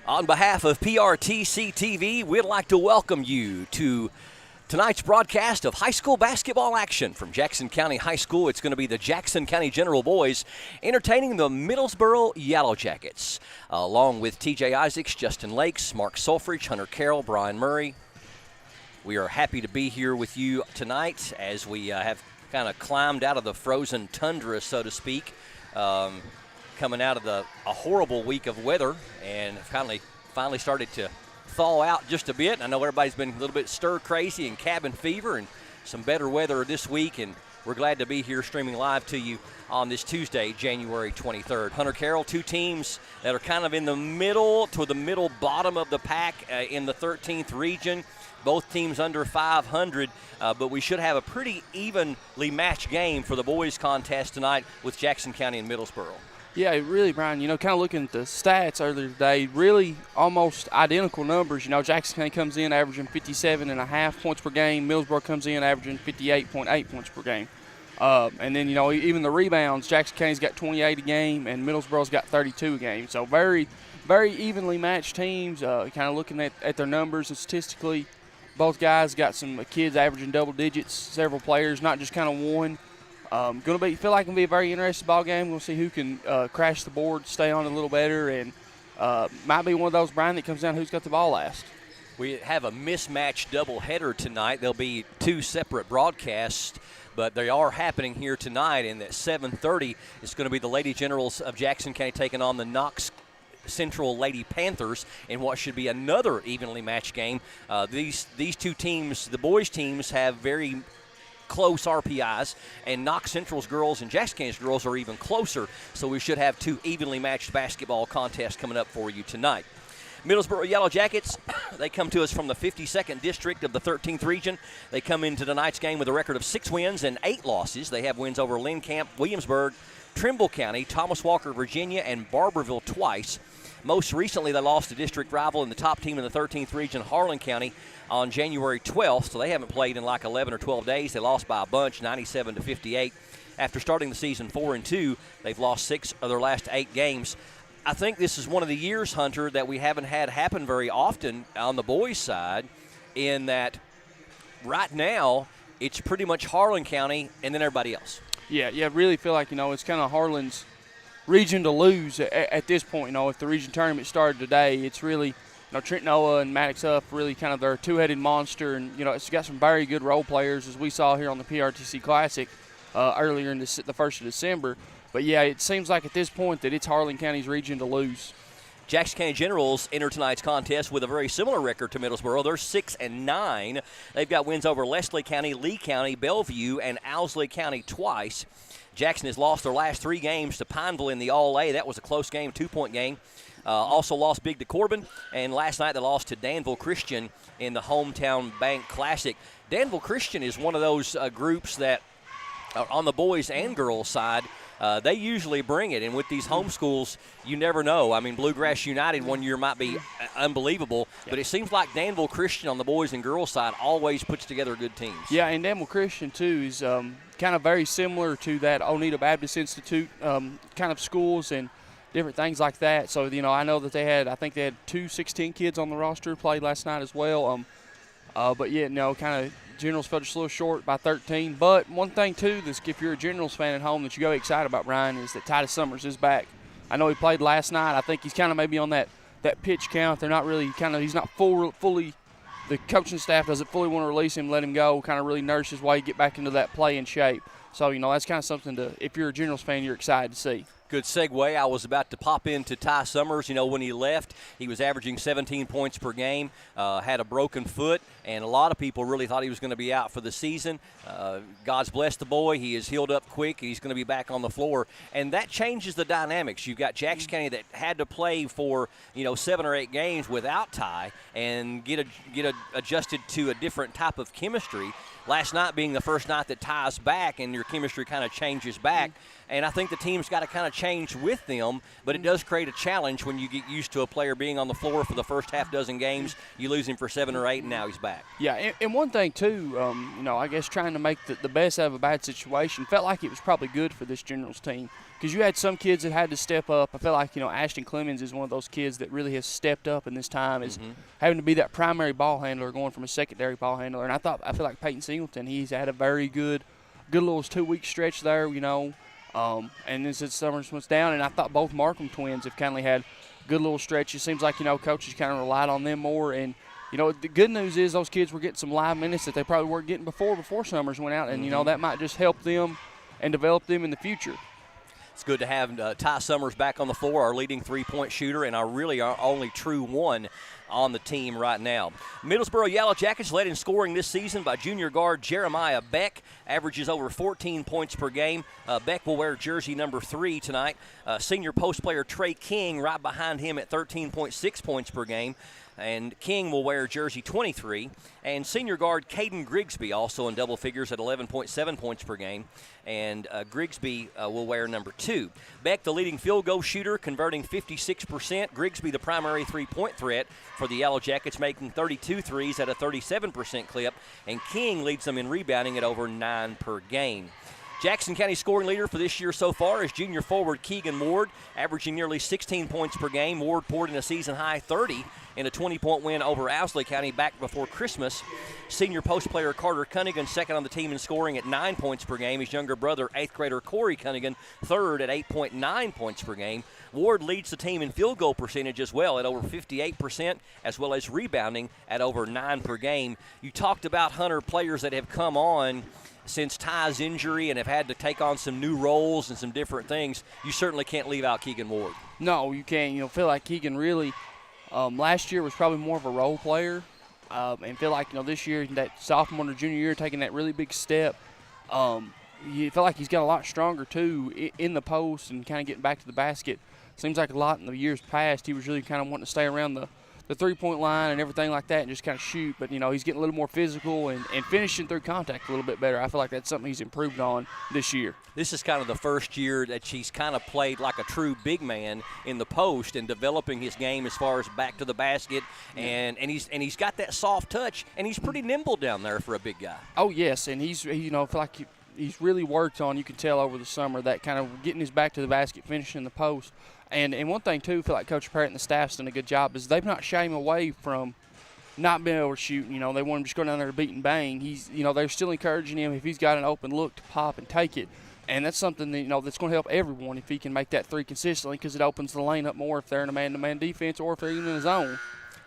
On behalf of PRTC TV, we'd like to welcome you to tonight's broadcast of high school basketball action from Jackson County High School. It's going to be the Jackson County General Boys entertaining the Middlesboro Yellow Jackets, along with TJ Isaacs, Justin Lakes, Mark Sulfridge, Hunter Carroll, Brian Murray. We are happy to be here with you tonight as we have kind of climbed out of the frozen tundra, so to speak. Coming out of a horrible week of weather and finally started to thaw out just a bit. I know everybody's been a little bit stir crazy and cabin fever and some better weather this week, and we're glad to be here streaming live to you on this Tuesday, January 23rd. Hunter Carroll, two teams that are kind of in the middle to the middle bottom of the pack in the 13th region. Both teams under 500, but we should have a pretty evenly matched game for the boys contest tonight with Jackson County and Middlesboro. Yeah, really, Brian, kind of looking at the stats earlier today, really almost identical numbers. Jackson County comes in averaging 57.5 points per game. Middlesboro comes in averaging 58.8 points per game. And then, even the rebounds, Jackson County's got 28 a game and Middlesboro's got 32 a game. So very, very evenly matched teams. Kind of looking at their numbers and statistically, both guys got some kids averaging double digits, several players, not just kind of one. Feel like it's gonna be a very interesting ball game. We'll see who can crash the board, stay on a little better, and might be one of those, Brian, that comes down who's got the ball last. We have a mismatched doubleheader tonight. There'll be two separate broadcasts, but they are happening here tonight. And at 7:30, it's going to be the Lady Generals of Jackson County taking on the Knox Central Lady Panthers in what should be another evenly matched game. These two teams, the boys' teams, have very close RPIs, and Knox Central's girls and Jackson County's girls are even closer, so we should have two evenly matched basketball contests coming up for you tonight. Middlesboro Yellow Jackets, they come to us from the 52nd District of the 13th Region. They come into tonight's game with a record of 6 wins and 8 losses. They have wins over Lynn Camp, Williamsburg, Trimble County, Thomas Walker, Virginia, and Barberville twice. Most recently, they lost to district rival and the top team in the 13th Region, Harlan County, on January 12th, so they haven't played in like 11 or 12 days. They lost by a bunch, 97-58. After starting the season 4-2, they've lost 6 of their last 8 games. I think this is one of the years, Hunter, that we haven't had happen very often on the boys' side, in that right now it's pretty much Harlan County and then everybody else. Yeah, really feel like, it's kind of Harlan's region to lose at this point. If the region tournament started today, it's really – Trent Noah and Maddox Huff really kind of their two-headed monster, and it's got some very good role players as we saw here on the PRTC Classic earlier in the 1st of December. But yeah, it seems like at this point that it's Harlan County's region to lose. Jackson County Generals enter tonight's contest with a very similar record to Middlesboro. They're 6-9. They've got wins over Leslie County, Lee County, Bellevue, and Owsley County twice. Jackson has lost their last 3 games to Pineville in the All-A. That was a close game, 2-point game. Also lost big to Corbin, and last night they lost to Danville Christian in the Hometown Bank Classic. Danville Christian is one of those groups that on the boys and girls side, they usually bring it, and with these home schools, you never know. I mean, Bluegrass United one year might be unbelievable, but it seems like Danville Christian on the boys and girls side always puts together good teams. Yeah, and Danville Christian, too, is kind of very similar to that Oneida Baptist Institute kind of schools and different things like that. So, I know that they had 2 16 kids on the roster, played last night as well. But, yeah, kind of Generals fell just a little short by 13. But one thing, too, if you're a Generals fan at home that you go excited about, Brian, is that Titus Summers is back. I know he played last night. I think he's kind of maybe on that pitch count. They're not really he's not fully – the coaching staff doesn't fully want to release him, let him go, kind of really nurse his way, get back into that play and shape. So, that's kind of something if you're a Generals fan, you're excited to see. Good segue. I was about to pop into Ty Summers. You know, when he left, he was averaging 17 points per game, had a broken foot, and a lot of people really thought he was going to be out for the season. God's blessed the boy. He is healed up quick. He's going to be back on the floor, and that changes the dynamics. You've got Jackson County that had to play for, 7 or 8 games without Ty and get adjusted to a different type of chemistry. Last night being the first night that Ty's back and your chemistry kind of changes back. And I think the team's got to kind of change with them, but it does create a challenge when you get used to a player being on the floor for the first half dozen games. You lose him for 7 or 8, and now he's back. Yeah, and one thing, too, I guess trying to make the best out of a bad situation felt like it was probably good for this Generals team because you had some kids that had to step up. I felt like, Ashton Clemens is one of those kids that really has stepped up in this time, is having to be that primary ball handler going from a secondary ball handler. And I feel like Peyton Singleton, he's had a very good little 2-week stretch there, and as the summer went down, and I thought both Markham twins have kind of had good little stretches. Seems like, coaches kind of relied on them more. And, the good news is those kids were getting some live minutes that they probably weren't getting before Summers went out. And, that might just help them and develop them in the future. It's good to have Ty Summers back on the floor, our leading three-point shooter, and our only true one on the team right now. Middlesboro Yellow Jackets led in scoring this season by junior guard Jeremiah Beck, averages over 14 points per game. Beck will wear jersey number 3 tonight. Senior post player Trey King right behind him at 13.6 points per game. And King will wear jersey 23. And senior guard Caden Grigsby also in double figures at 11.7 points per game. And Grigsby will wear number 2. Beck, the leading field goal shooter, converting 56%. Grigsby, the primary three-point threat for the Yellow Jackets, making 32 threes at a 37% clip. And King leads them in rebounding at over 9 per game. Jackson County scoring leader for this year so far is junior forward Keegan Ward, averaging nearly 16 points per game. Ward poured in a season-high 30 in a 20-point win over Owsley County back before Christmas. Senior post player Carter Cunningham, second on the team in scoring at 9 points per game. His younger brother, 8th grader Corey Cunningham, third at 8.9 points per game. Ward leads the team in field goal percentage as well at over 58%, as well as rebounding at over 9 per game. You talked about, Hunter, players that have come on since Ty's injury and have had to take on some new roles and some different things. You certainly can't leave out Keegan Ward. No, you can't. Feel like Keegan really last year was probably more of a role player, and feel like this year, that sophomore or junior year, taking that really big step. You feel like he's got a lot stronger too in the post and kind of getting back to the basket. Seems like a lot in the years past he was really kind of wanting to stay around the three-point line and everything like that and just kind of shoot. But, he's getting a little more physical and finishing through contact a little bit better. I feel like that's something he's improved on this year. This is kind of the first year that she's kind of played like a true big man in the post and developing his game as far as back to the basket. And he's got that soft touch, and he's pretty nimble down there for a big guy. Oh, yes, and I feel like he's really worked on, you can tell over the summer, that kind of getting his back to the basket, finishing the post. And one thing, too, I feel like Coach Parrott and the staff's done a good job is they've not shied him away from not being able to shoot. They want him to just go down there and beat and bang. They're still encouraging him if he's got an open look to pop and take it. And that's something that, that's going to help everyone if he can make that three consistently because it opens the lane up more if they're in a man-to-man defense or if they're even in his own.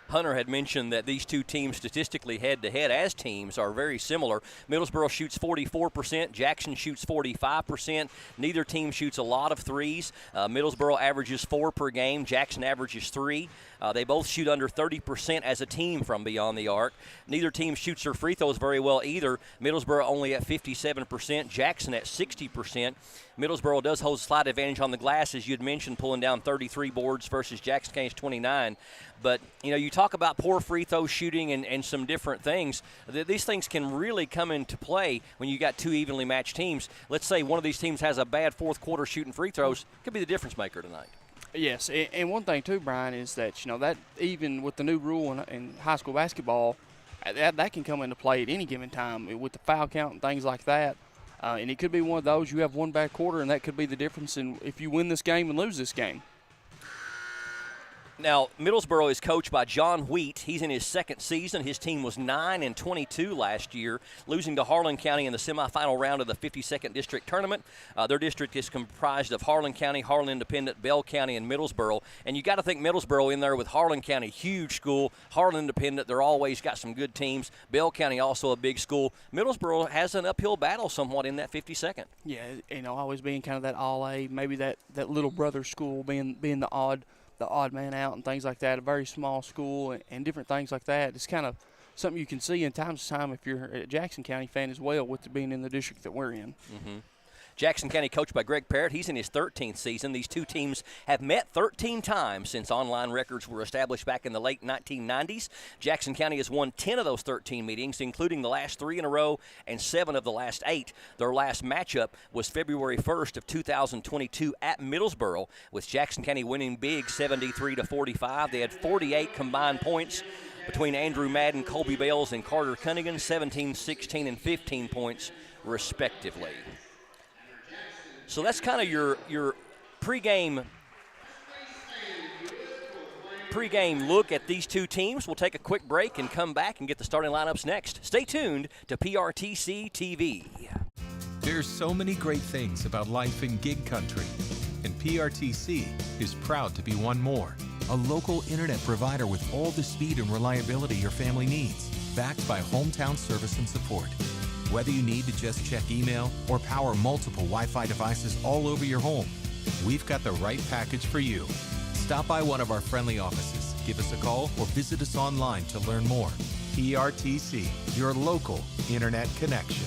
Hunter had mentioned that these two teams statistically head-to-head as teams are very similar. Middlesboro shoots 44%. Jackson shoots 45%. Neither team shoots a lot of threes. Middlesboro averages 4 per game. Jackson averages 3. They both shoot under 30% as a team from beyond the arc. Neither team shoots their free throws very well either. Middlesboro only at 57%. Jackson at 60%. Middlesboro does hold a slight advantage on the glass, as you had mentioned, pulling down 33 boards versus Jackson County's 29. But, you talk about poor free throw shooting and some different things. These things can really come into play when you got two evenly matched teams. Let's say one of these teams has a bad fourth quarter shooting free throws. Could be the difference maker tonight. Yes, and one thing too, Brian, is that that even with the new rule in high school basketball, that can come into play at any given time with the foul count and things like that. And it could be one of those, you have one bad quarter, and that could be the difference in if you win this game and lose this game. Now, Middlesboro is coached by John Wheat. He's in his second season. His team was 9-22 last year, losing to Harlan County in the semifinal round of the 52nd District Tournament. Their district is comprised of Harlan County, Harlan Independent, Bell County, and Middlesboro. And you got to think Middlesboro in there with Harlan County, huge school. Harlan Independent, they're always got some good teams. Bell County also a big school. Middlesboro has an uphill battle somewhat in that 52nd. Yeah, always being kind of that all-A, maybe that little brother school being the odd man out and things like that, a very small school and different things like that. It's kind of something you can see in time to time if you're a Jackson County fan as well, with being in the district that we're in. Mm-hmm. Jackson County coached by Greg Parrott. He's in his 13th season. These two teams have met 13 times since online records were established back in the late 1990s. Jackson County has won 10 of those 13 meetings, including the last 3 in a row and 7 of the last 8. Their last matchup was February 1st of 2022 at Middlesboro, with Jackson County winning big 73-45. They had 48 combined points between Andrew Madden, Colby Bales, and Carter Cunningham, 17, 16, and 15 points respectively. So that's kind of your pregame look at these two teams. We'll take a quick break and come back and get the starting lineups next. Stay tuned to PRTC TV. There's so many great things about life in gig country, and PRTC is proud to be one more. A local internet provider with all the speed and reliability your family needs, backed by hometown service and support. Whether you need to just check email or power multiple Wi-Fi devices all over your home, we've got the right package for you. Stop by one of our friendly offices, give us a call, or visit us online to learn more. PRTC, your local internet connection.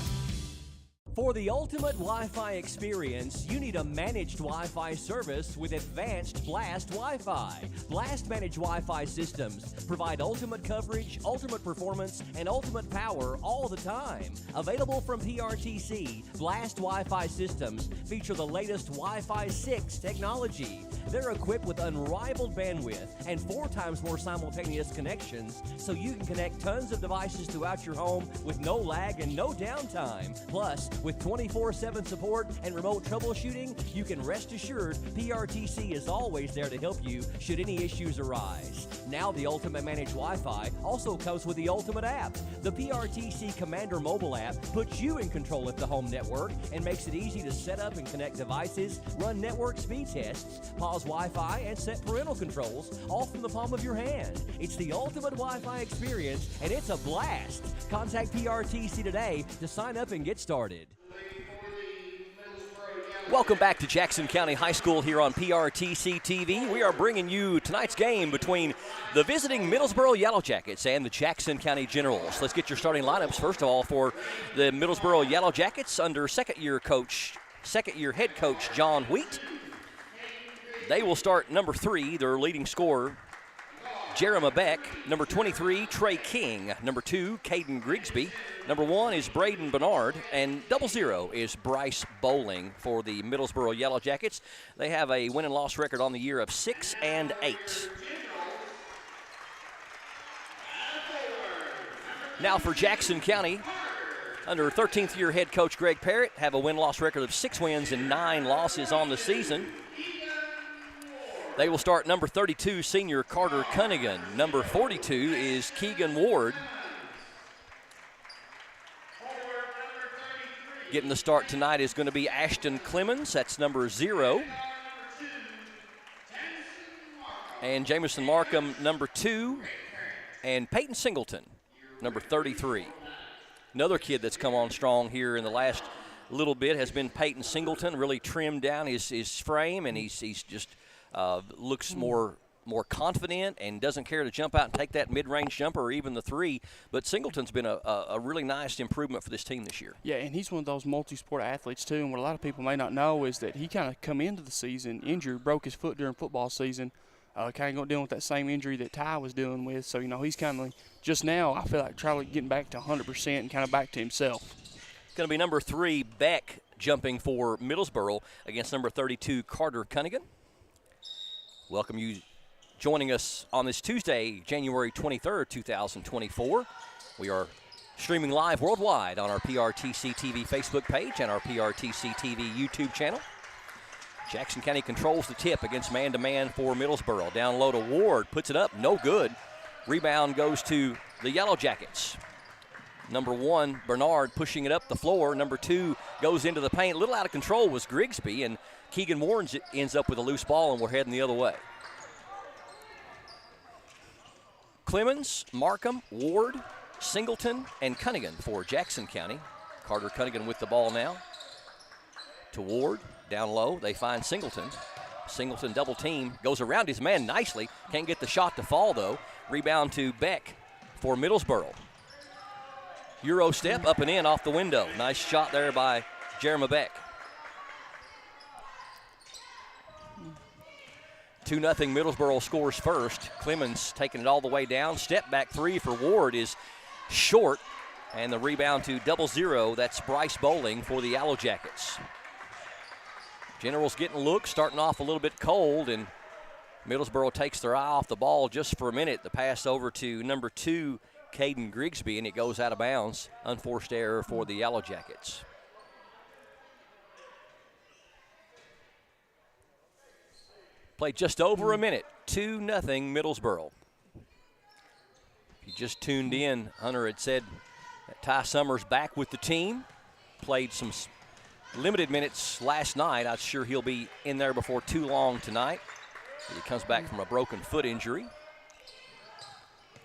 For the ultimate Wi-Fi experience, you need a managed Wi-Fi service with advanced Blast Wi-Fi. Blast managed Wi-Fi systems provide ultimate coverage, ultimate performance, and ultimate power all the time. Available from PRTC, Blast Wi-Fi systems feature the latest Wi-Fi 6 technology. They're equipped with unrivaled bandwidth and 4 times more simultaneous connections, so you can connect tons of devices throughout your home with no lag and no downtime. Plus, with 24/7 support and remote troubleshooting, you can rest assured PRTC is always there to help you should any issues arise. Now the Ultimate Managed Wi-Fi also comes with the Ultimate app. The PRTC Commander mobile app puts you in control of the home network and makes it easy to set up and connect devices, run network speed tests, pause Wi-Fi, and set parental controls all from the palm of your hand. It's the ultimate Wi-Fi experience, and it's a blast. Contact PRTC today to sign up and get started. Welcome back to Jackson County High School here on PRTC TV. We are bringing you tonight's game between the visiting Middlesboro Yellow Jackets and the Jackson County Generals. Let's get your starting lineups, first of all, for the Middlesboro Yellow Jackets under second-year head coach John Wheat. They will start number 3, their leading scorer, Jeremiah Beck. Number 23, Trey King. Number 2, Caden Grigsby. Number 1 is Braden Bernard. And 00 is Bryce Bowling for the Middlesboro Yellow Jackets. They have a win and loss record on the year of 6-8. Now for Jackson County, under 13th year head coach Greg Parrott, have a win-loss record of 6 wins and 9 losses on the season. They will start number 32, senior Carter Cunningham. Number 42 is Keegan Ward. Getting the start tonight is going to be Ashton Clemens. That's number 0. And Jamison Markham, number 2. And Peyton Singleton, number 33. Another kid that's come on strong here in the last little bit has been Peyton Singleton. Really trimmed down his frame, and he's just looks more confident and doesn't care to jump out and take that mid-range jumper or even the 3. But Singleton's been a really nice improvement for this team this year. Yeah, and he's one of those multi-sport athletes too. And what a lot of people may not know is that he kind of come into the season injured, broke his foot during football season, kind of dealing with that same injury that Ty was dealing with. So, he's kind of just now, I feel like, trying to getting back to 100% and kind of back to himself. It's going to be number 3, Beck, jumping for Middlesboro against number 32, Carter Cunningham. Welcome you joining us on this Tuesday, January 23rd, 2024. We are streaming live worldwide on our PRTC TV Facebook page and our PRTC TV YouTube channel. Jackson County controls the tip against man-to-man for Middlesboro. Down low to Ward, puts it up, no good. Rebound goes to the Yellow Jackets. Number 1, Bernard, pushing it up the floor. Number 2 goes into the paint. A little out of control was Grigsby, and Keegan Warren ends up with a loose ball, and we're heading the other way. Clemens, Markham, Ward, Singleton, and Cunningham for Jackson County. Carter Cunningham with the ball now. To Ward, down low, they find Singleton. Singleton double team, goes around his man nicely. Can't get the shot to fall though. Rebound to Beck for Middlesboro. Euro step up and in off the window. Nice shot there by Jeremy Beck. 2-0 Middlesboro scores first. Clemens taking it all the way down. Step back 3 for Ward is short. And the rebound to 0-0. That's Bryce Bowling for the Yellow Jackets. Generals getting a look, starting off a little bit cold, and Middlesboro takes their eye off the ball just for a minute. The pass over to number 2, Caden Grigsby, and it goes out of bounds. Unforced error for the Yellow Jackets. Played just over a minute. 2-0 Middlesboro. If you just tuned in, Hunter had said that Ty Summers back with the team. Played some limited minutes last night. I'm sure he'll be in there before too long tonight. He comes back from a broken foot injury.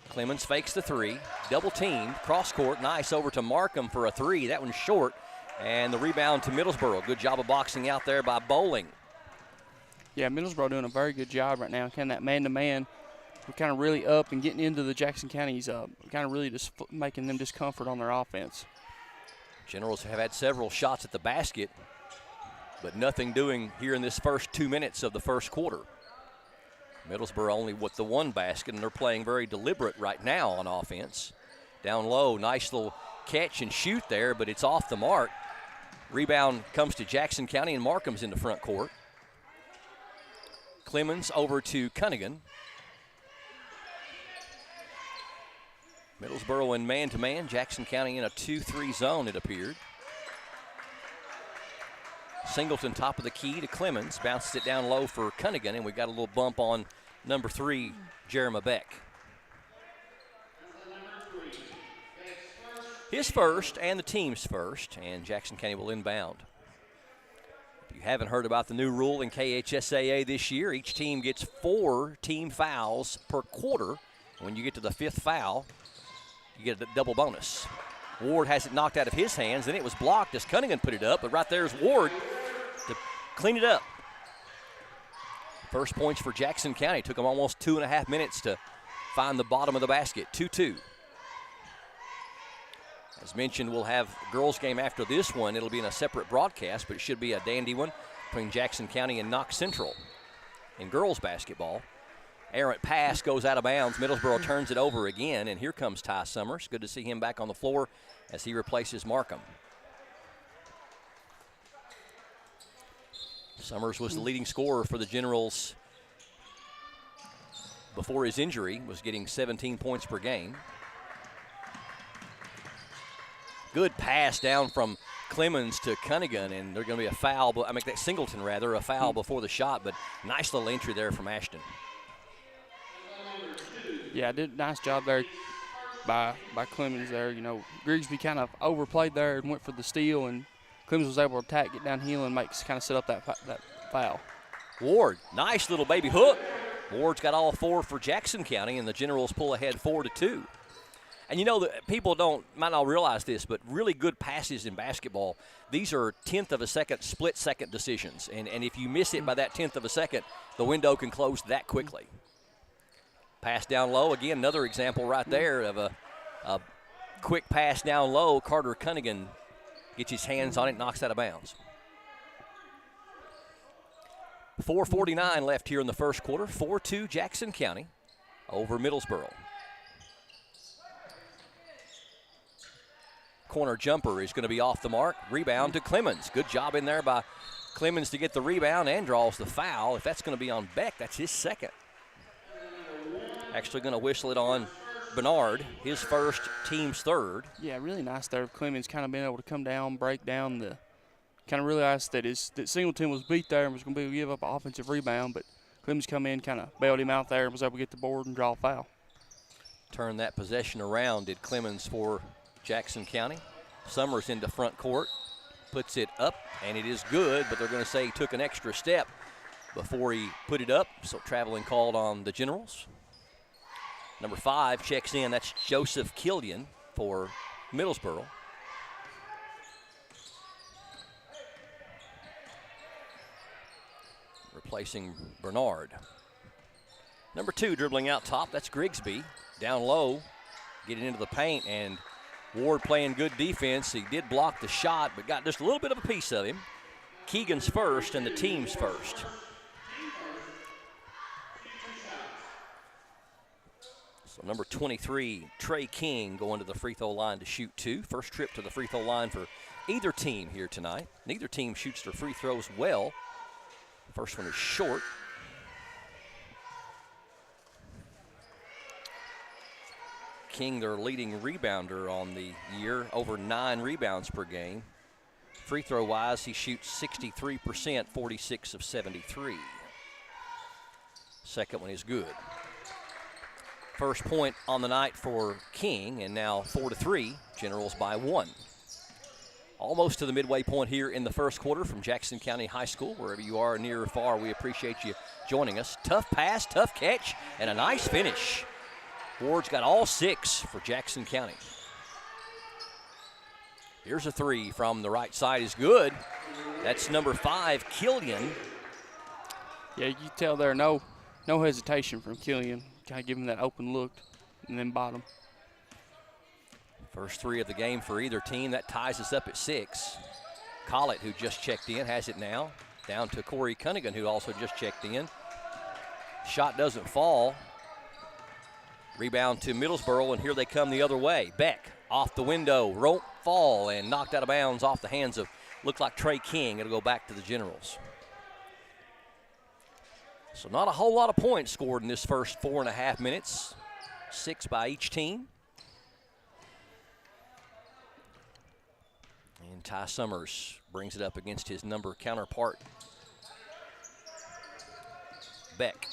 Clemens fakes the 3, double teamed, cross court, nice over to Markham for a 3. That one's short, and the rebound to Middlesboro. Good job of boxing out there by Bowling. Yeah, Middlesboro doing a very good job right now. Kind of that man-to-man, we're kind of really up and getting into the Jackson County's kind of really just making them discomfort on their offense. Generals have had several shots at the basket, but nothing doing here in this first 2 minutes of the first quarter. Middlesboro only with the 1 basket, and they're playing very deliberate right now on offense. Down low, nice little catch and shoot there, but it's off the mark. Rebound comes to Jackson County, and Markham's in the front court. Clemens over to Cunningham. Middlesboro in man-to-man. Jackson County in a 2-3 zone, it appeared. Singleton top of the key to Clemens. Bounces it down low for Cunningham, and we got a little bump on number 3, Jeremy Beck. His first and the team's first, and Jackson County will inbound. If you haven't heard about the new rule in KHSAA this year, each team gets 4 team fouls per quarter. When you get to the 5th foul, you get a double bonus. Ward has it knocked out of his hands, and it was blocked as Cunningham put it up, but right there's Ward to clean it up. First points for Jackson County. Took them almost 2.5 minutes to find the bottom of the basket. 2-2. As mentioned, we'll have girls game after this one. It'll be in a separate broadcast, but it should be a dandy one between Jackson County and Knox Central in girls basketball. Errant pass goes out of bounds. Middlesboro turns it over again, and here comes Ty Summers. Good to see him back on the floor as he replaces Markham. Summers was the leading scorer for the Generals before his injury, was getting 17 points per game. Good pass down from Clemens to Cunningham, and there's going to be a foul, I mean, that Singleton rather, a foul before the shot, but nice little entry there from Ashton. Yeah, did a nice job there by Clemens there. You know, Grigsby kind of overplayed there and went for the steal, and Clemens was able to attack, get downhill, and kind of set up that foul. Ward, nice little baby hook. Ward's got all 4 for Jackson County, and the Generals pull ahead 4-2. And you know, might not realize this, but really good passes in basketball, these are 1/10 of a second, split-second decisions. And if you miss it by that 1/10 of a second, the window can close that quickly. Pass down low. Again, another example right there of a quick pass down low. Carter Cunningham gets his hands on it, knocks out of bounds. 4:49 left here in the first quarter. 4-2 Jackson County over Middlesboro. Corner jumper is going to be off the mark. Rebound to Clemens. Good job in there by Clemens to get the rebound and draws the foul. If that's going to be on Beck, that's his second. Actually going to whistle it on Bernard, his first, team's third. Yeah, really nice there. Clemens kind of been able to come down, break down the kind of realized that Singleton was beat there and was going to give up an offensive rebound, but Clemens come in, kind of bailed him out there and was able to get the board and draw a foul. Turn that possession around, did Clemens for Jackson County. Summers into front court, puts it up, and it is good, but they're going to say he took an extra step before he put it up, so traveling called on the Generals. Number 5 checks in. That's Joseph Killian for Middlesboro. Replacing Bernard. Number 2 dribbling out top. That's Grigsby. Down low, getting into the paint, and Ward playing good defense. He did block the shot, but got just a little bit of a piece of him. Keegan's first and the team's first. So number 23, Trey King, going to the free throw line to shoot 2. First trip to the free throw line for either team here tonight. Neither team shoots their free throws well. First one is short. King, their leading rebounder on the year, over 9 rebounds per game. Free throw wise, he shoots 63%, 46 of 73. Second one is good. First point on the night for King, and now 4-3, Generals by 1. Almost to the midway point here in the first quarter from Jackson County High School. Wherever you are, near or far, we appreciate you joining us. Tough pass, tough catch, and a nice finish. Ward's got all 6 for Jackson County. Here's a 3 from the right side is good. That's number 5, Killian. Yeah, you tell there no hesitation from Killian. Kind of give him that open look and then bottom. First 3 of the game for either team. That ties us up at 6. Collett, who just checked in, has it now. Down to Corey Cunningham, who also just checked in. Shot doesn't fall. Rebound to Middlesboro, and here they come the other way. Beck off the window, won't fall, and knocked out of bounds off the hands of, looked like Trey King. It'll go back to the Generals. So not a whole lot of points scored in this first 4.5 minutes. 6 by each team. And Ty Summers brings it up against his number counterpart, Beck.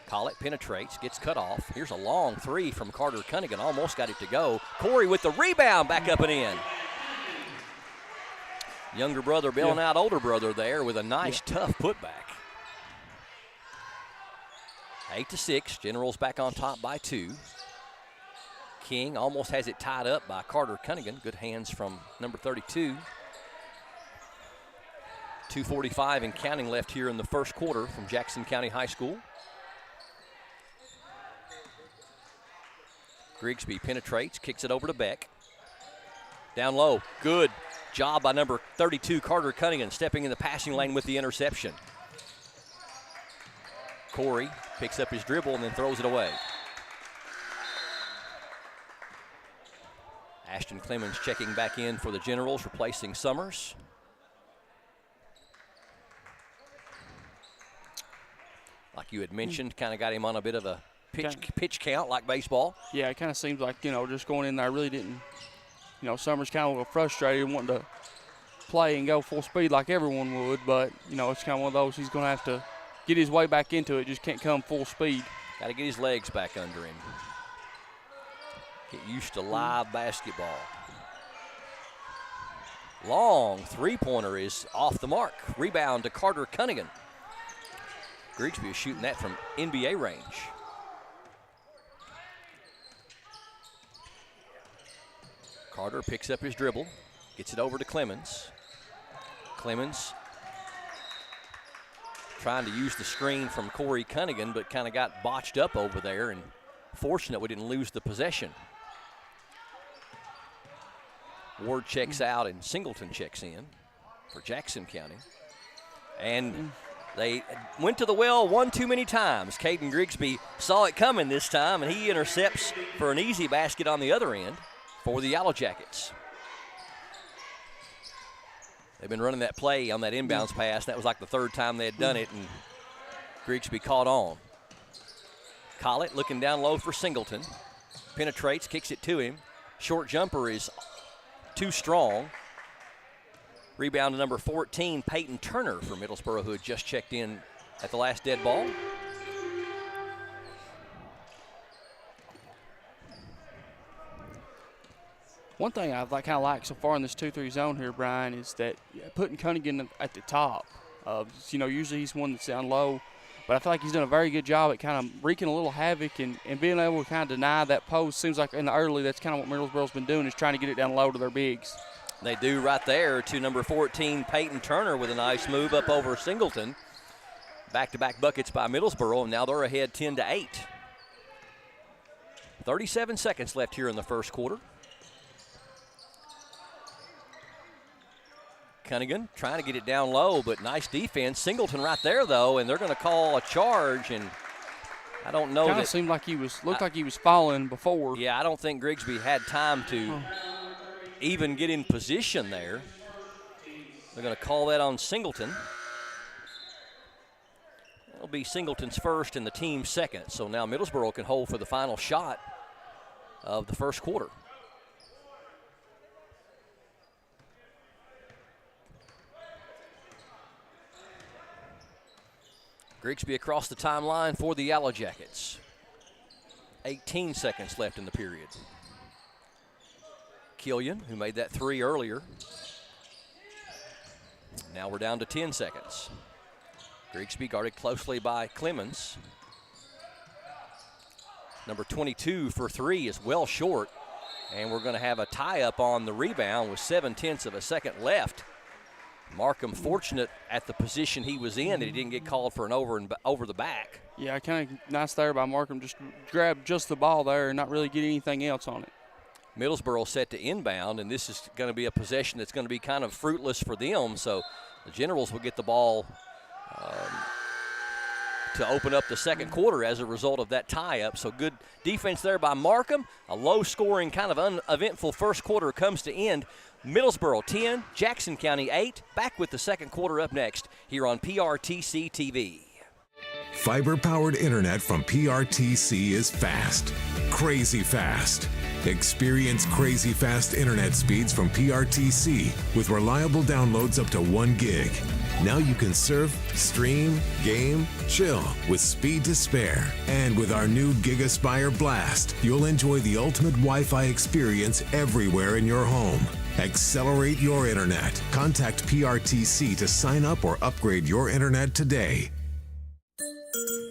Collett penetrates, gets cut off. Here's a long 3 from Carter Cunningham. Almost got it to go. Corey with the rebound, back up and in. Younger brother bailing out older brother there with a nice, tough putback. 8-6, Generals back on top by 2. King almost has it tied up by Carter Cunningham. Good hands from number 32. 2:45 and counting left here in the first quarter from Jackson County High School. Grigsby penetrates, kicks it over to Beck. Down low, good job by number 32, Carter Cunningham, stepping in the passing lane with the interception. Corey picks up his dribble and then throws it away. Ashton Clemens checking back in for the Generals, replacing Summers. Like you had mentioned, kind of got him on a bit of a pitch count like baseball. Yeah, it kind of seems like, just going in there really didn't, Summers kind of a little frustrated wanting to play and go full speed like everyone would, but, it's kind of one of those he's going to have to get his way back into it, just can't come full speed. Got to get his legs back under him. Get used to live basketball. Long 3-pointer is off the mark. Rebound to Carter Cunningham. Grigsby is shooting that from NBA range. Carter picks up his dribble, gets it over to Clemens. Clemens trying to use the screen from Corey Cunningham, but kind of got botched up over there, and fortunate we didn't lose the possession. Ward checks out and Singleton checks in for Jackson County. And they went to the well one too many times. Caden Grigsby saw it coming this time, and he intercepts for an easy basket on the other end for the Yellow Jackets. They've been running that play on that inbounds pass. That was like the 3rd time they had done it, and Grigsby caught on. Collett looking down low for Singleton. Penetrates, kicks it to him. Short jumper is too strong. Rebound to number 14, Peyton Turner for Middlesboro, who had just checked in at the last dead ball. One thing I kind of like so far in this 2-3 zone here, Brian, is that putting Cunningham at the top. Usually he's one that's down low, but I feel like he's done a very good job at kind of wreaking a little havoc and being able to kind of deny that post. Seems like in the early, that's kind of what Middlesboro's been doing, is trying to get it down low to their bigs. They do right there to number 14, Peyton Turner, with a nice move up over Singleton. Back-to-back buckets by Middlesboro, and now they're ahead 10-8. 37 seconds left here in the first quarter. Cunningham trying to get it down low, but nice defense. Singleton right there, though, and they're going to call a charge, and I don't know. Kind of seemed like looked like he was falling before. Yeah, I don't think Grigsby had time to even get in position there. They're going to call that on Singleton. It'll be Singleton's first and the team's second, so now Middlesboro can hold for the final shot of the first quarter. Grigsby across the timeline for the Yellow Jackets. 18 seconds left in the period. Killian, who made that three earlier. Now we're down to 10 seconds. Grigsby guarded closely by Clemens. Number 22 for three is well short, and we're going to have a tie-up on the rebound with 0.7 of a second left. Markham fortunate at the position he was in that he didn't get called for an over the back. Yeah, kind of nice there by Markham. Just grabbed just the ball there and not really get anything else on it. Middlesboro set to inbound, and this is going to be a possession that's going to be kind of fruitless for them. So the Generals will get the ball to open up the second quarter as a result of that tie-up. So good defense there by Markham. A low-scoring, kind of uneventful first quarter comes to end. Middlesboro 10, Jackson County 8. Back with the second quarter up next here on PRTC TV. Fiber-powered internet from PRTC is fast. Crazy fast. Experience crazy fast internet speeds from PRTC with reliable downloads up to 1 gig. Now you can surf, stream, game, chill with speed to spare. And with our new GigaSpire Blast, you'll enjoy the ultimate Wi-Fi experience everywhere in your home. Accelerate your internet. Contact PRTC to sign up or upgrade your internet today.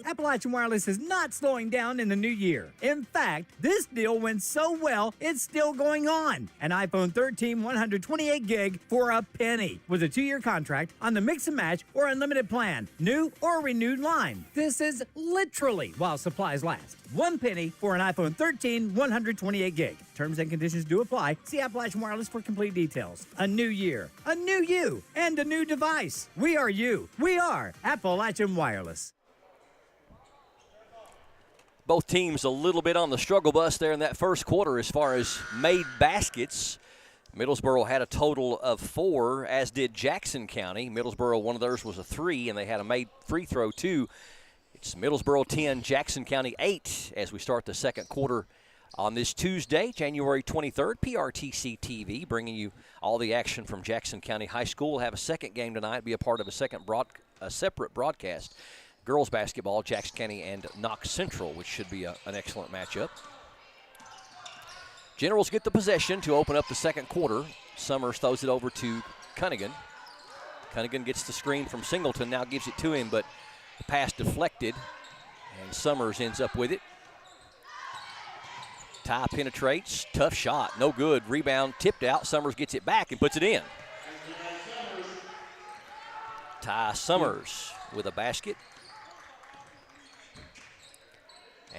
Appalachian Wireless is not slowing down in the new year. In fact, this deal went so well, it's still going on. An iPhone 13 128 gig for a penny with a 2-year contract on the Mix and Match or Unlimited plan, new or renewed line. This is literally while supplies last. 1 penny for an iPhone 13 128 gig. Terms and conditions do apply. See Appalachian Wireless for complete details. A new year, a new you, and a new device. We are you. We are Appalachian Wireless. Both teams a little bit on the struggle bus there in that first quarter as far as made baskets. Middlesboro had a total of 4, as did Jackson County. Middlesboro, one of theirs was a 3, and they had a made free throw, too. It's Middlesboro 10, Jackson County 8 as we start the second quarter on this Tuesday, January 23rd. PRTC TV bringing you all the action from Jackson County High School. We'll have a second game tonight, be a part of a separate broadcast. Girls basketball, Jackson County and Knox Central, which should be an excellent matchup. Generals get the possession to open up the second quarter. Summers throws it over to Cunningham. Cunningham gets the screen from Singleton, now gives it to him, but the pass deflected, and Summers ends up with it. Ty penetrates, tough shot, no good. Rebound tipped out, Summers gets it back and puts it in. Ty Summers with a basket.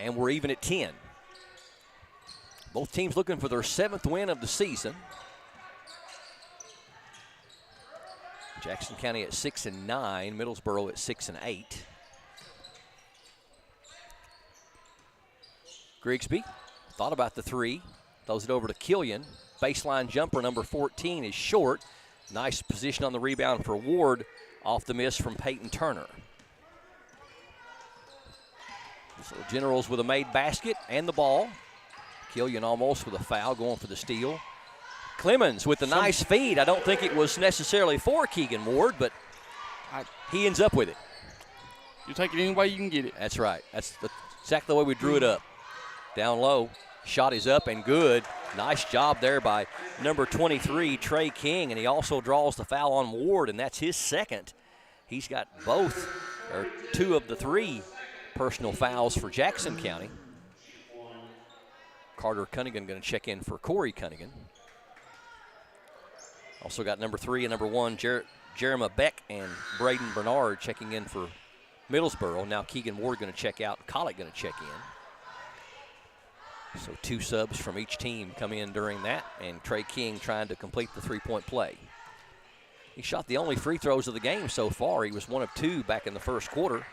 And we're even at 10. Both teams looking for their 7th win of the season. Jackson County at 6-9, Middlesboro at 6-8. Grigsby thought about the 3, throws it over to Killian. Baseline jumper number 14 is short. Nice position on the rebound for Ward off the miss from Peyton Turner. So Generals with a made basket and the ball. Killian almost with a foul, going for the steal. Clemens with the nice feed. I don't think it was necessarily for Keegan Ward, but he ends up with it. You take it any way you can get it. That's right. That's exactly the way we drew it up. Down low, shot is up and good. Nice job there by number 23, Trey King, and he also draws the foul on Ward, and that's his second. He's got two of the three personal fouls for Jackson County. Carter Cunningham going to check in for Corey Cunningham. Also got number 3 and number 1, Jeremiah Beck and Braden Bernard checking in for Middlesboro. Now Keegan Ward going to check out, and Collett going to check in. So 2 subs from each team come in during that, and Trey King trying to complete the three-point play. He shot the only free throws of the game so far. He was 1 of 2 back in the first quarter,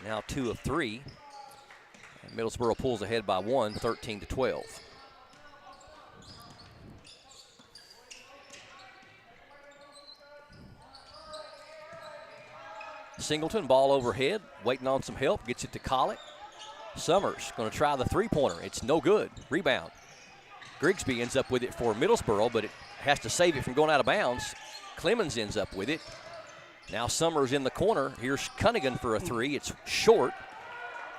now 2 of 3. And Middlesboro pulls ahead by 1, 13-12. Singleton, ball overhead, waiting on some help, gets it to Collett. Summers going to try the three-pointer. It's no good. Rebound. Grigsby ends up with it for Middlesboro, but it has to save it from going out of bounds. Clemens ends up with it. Now Summers in the corner. Here's Cunningham for a 3. It's short.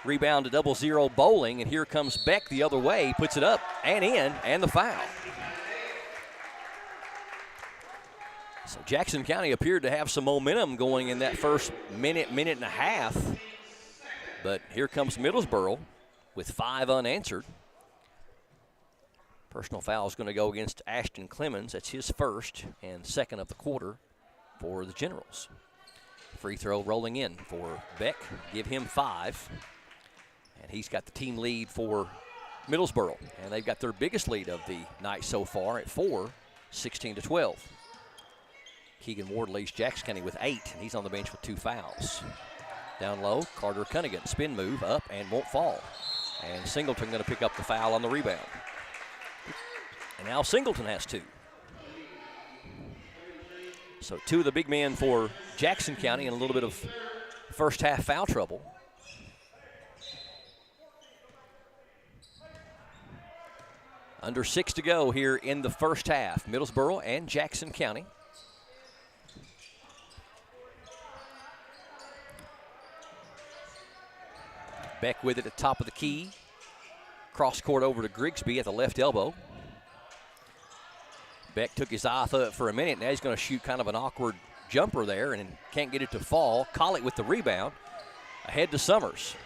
Rebound to 0-0 Bowling, and here comes Beck the other way. Puts it up and in, and the foul. So Jackson County appeared to have some momentum going in that first minute and a half. But here comes Middlesboro with 5 unanswered. Personal foul is going to go against Ashton Clemens. That's his first and second of the quarter for the Generals. Free throw rolling in for Beck. Give him 5. And he's got the team lead for Middlesboro. And they've got their biggest lead of the night so far at 4, 16-12. Keegan Ward leads Jackson County with 8, and he's on the bench with 2 fouls. Down low, Carter Cunningham, spin move up and won't fall. And Singleton going to pick up the foul on the rebound. And now Singleton has 2. So 2 of the big men for Jackson County and a little bit of first half foul trouble. Under 6 to go here in the first half. Middlesboro and Jackson County. Beck with it at the top of the key. Cross court over to Grigsby at the left elbow. Beck took his eye off it for a minute. Now he's going to shoot kind of an awkward jumper there and can't get it to fall. Collett with the rebound. Ahead to Summers.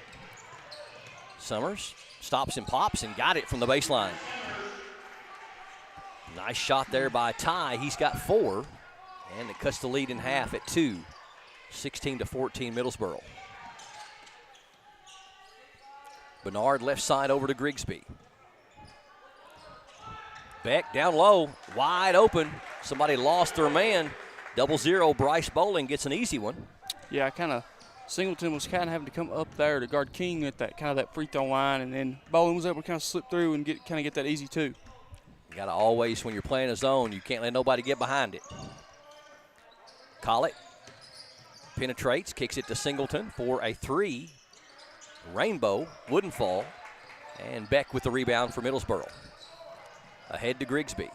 Summers stops and pops and got it from the baseline. Nice shot there by Ty. He's got 4. And it cuts the lead in half at 2. 16-14 Middlesboro. Bernard left side over to Grigsby. Beck down low, wide open. Somebody lost their man. 0-0, Bryce Bowling gets an easy one. Yeah, Singleton was kind of having to come up there to guard King at that free throw line, and then Bowling was able to kind of slip through and get that easy 2. You got to always, when you're playing a zone, you can't let nobody get behind it. Collett penetrates, kicks it to Singleton for a 3. Rainbow wouldn't fall, and Beck with the rebound for Middlesboro. Ahead to Grigsby.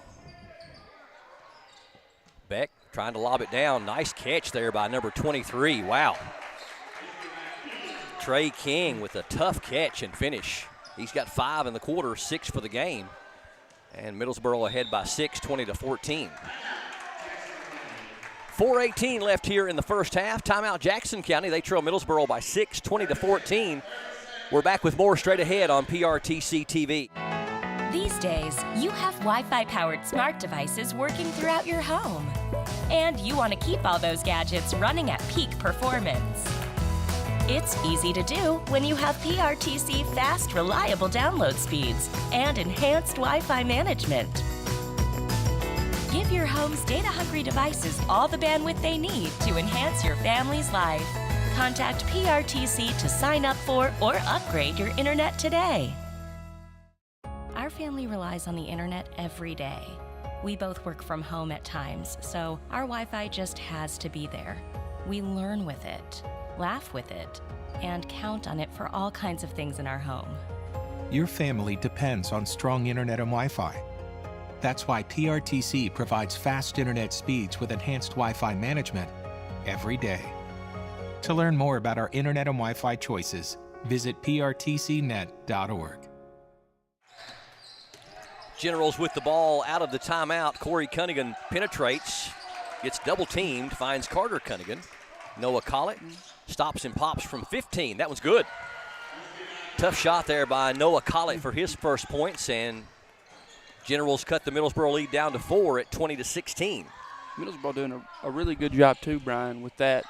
Beck trying to lob it down. Nice catch there by number 23. Wow. Trey King with a tough catch and finish. He's got 5 in the quarter, 6 for the game. And Middlesboro ahead by 6, 20-14. 4:18 left here in the first half. Timeout Jackson County. They trail Middlesboro by 6, 20-14. We're back with more straight ahead on PRTC TV. These days, you have Wi-Fi powered smart devices working throughout your home. And you want to keep all those gadgets running at peak performance. It's easy to do when you have PRTC fast, reliable download speeds and enhanced Wi-Fi management. Give your home's data-hungry devices all the bandwidth they need to enhance your family's life. Contact PRTC to sign up for or upgrade your internet today. Our family relies on the internet every day. We both work from home at times, so our Wi-Fi just has to be there. We learn with it, laugh with it, and count on it for all kinds of things in our home. Your family depends on strong internet and Wi-Fi. That's why PRTC provides fast internet speeds with enhanced Wi-Fi management every day. To learn more about our internet and Wi-Fi choices, visit prtcnet.org. Generals with the ball out of the timeout. Corey Cunningham penetrates, gets double teamed, finds Carter Cunningham. Noah Collett stops and pops from 15. That one's good. Tough shot there by Noah Collett for his first points, and Generals cut the Middlesboro lead down to 4 at 20-16. Middlesboro doing a really good job too, Brian, with that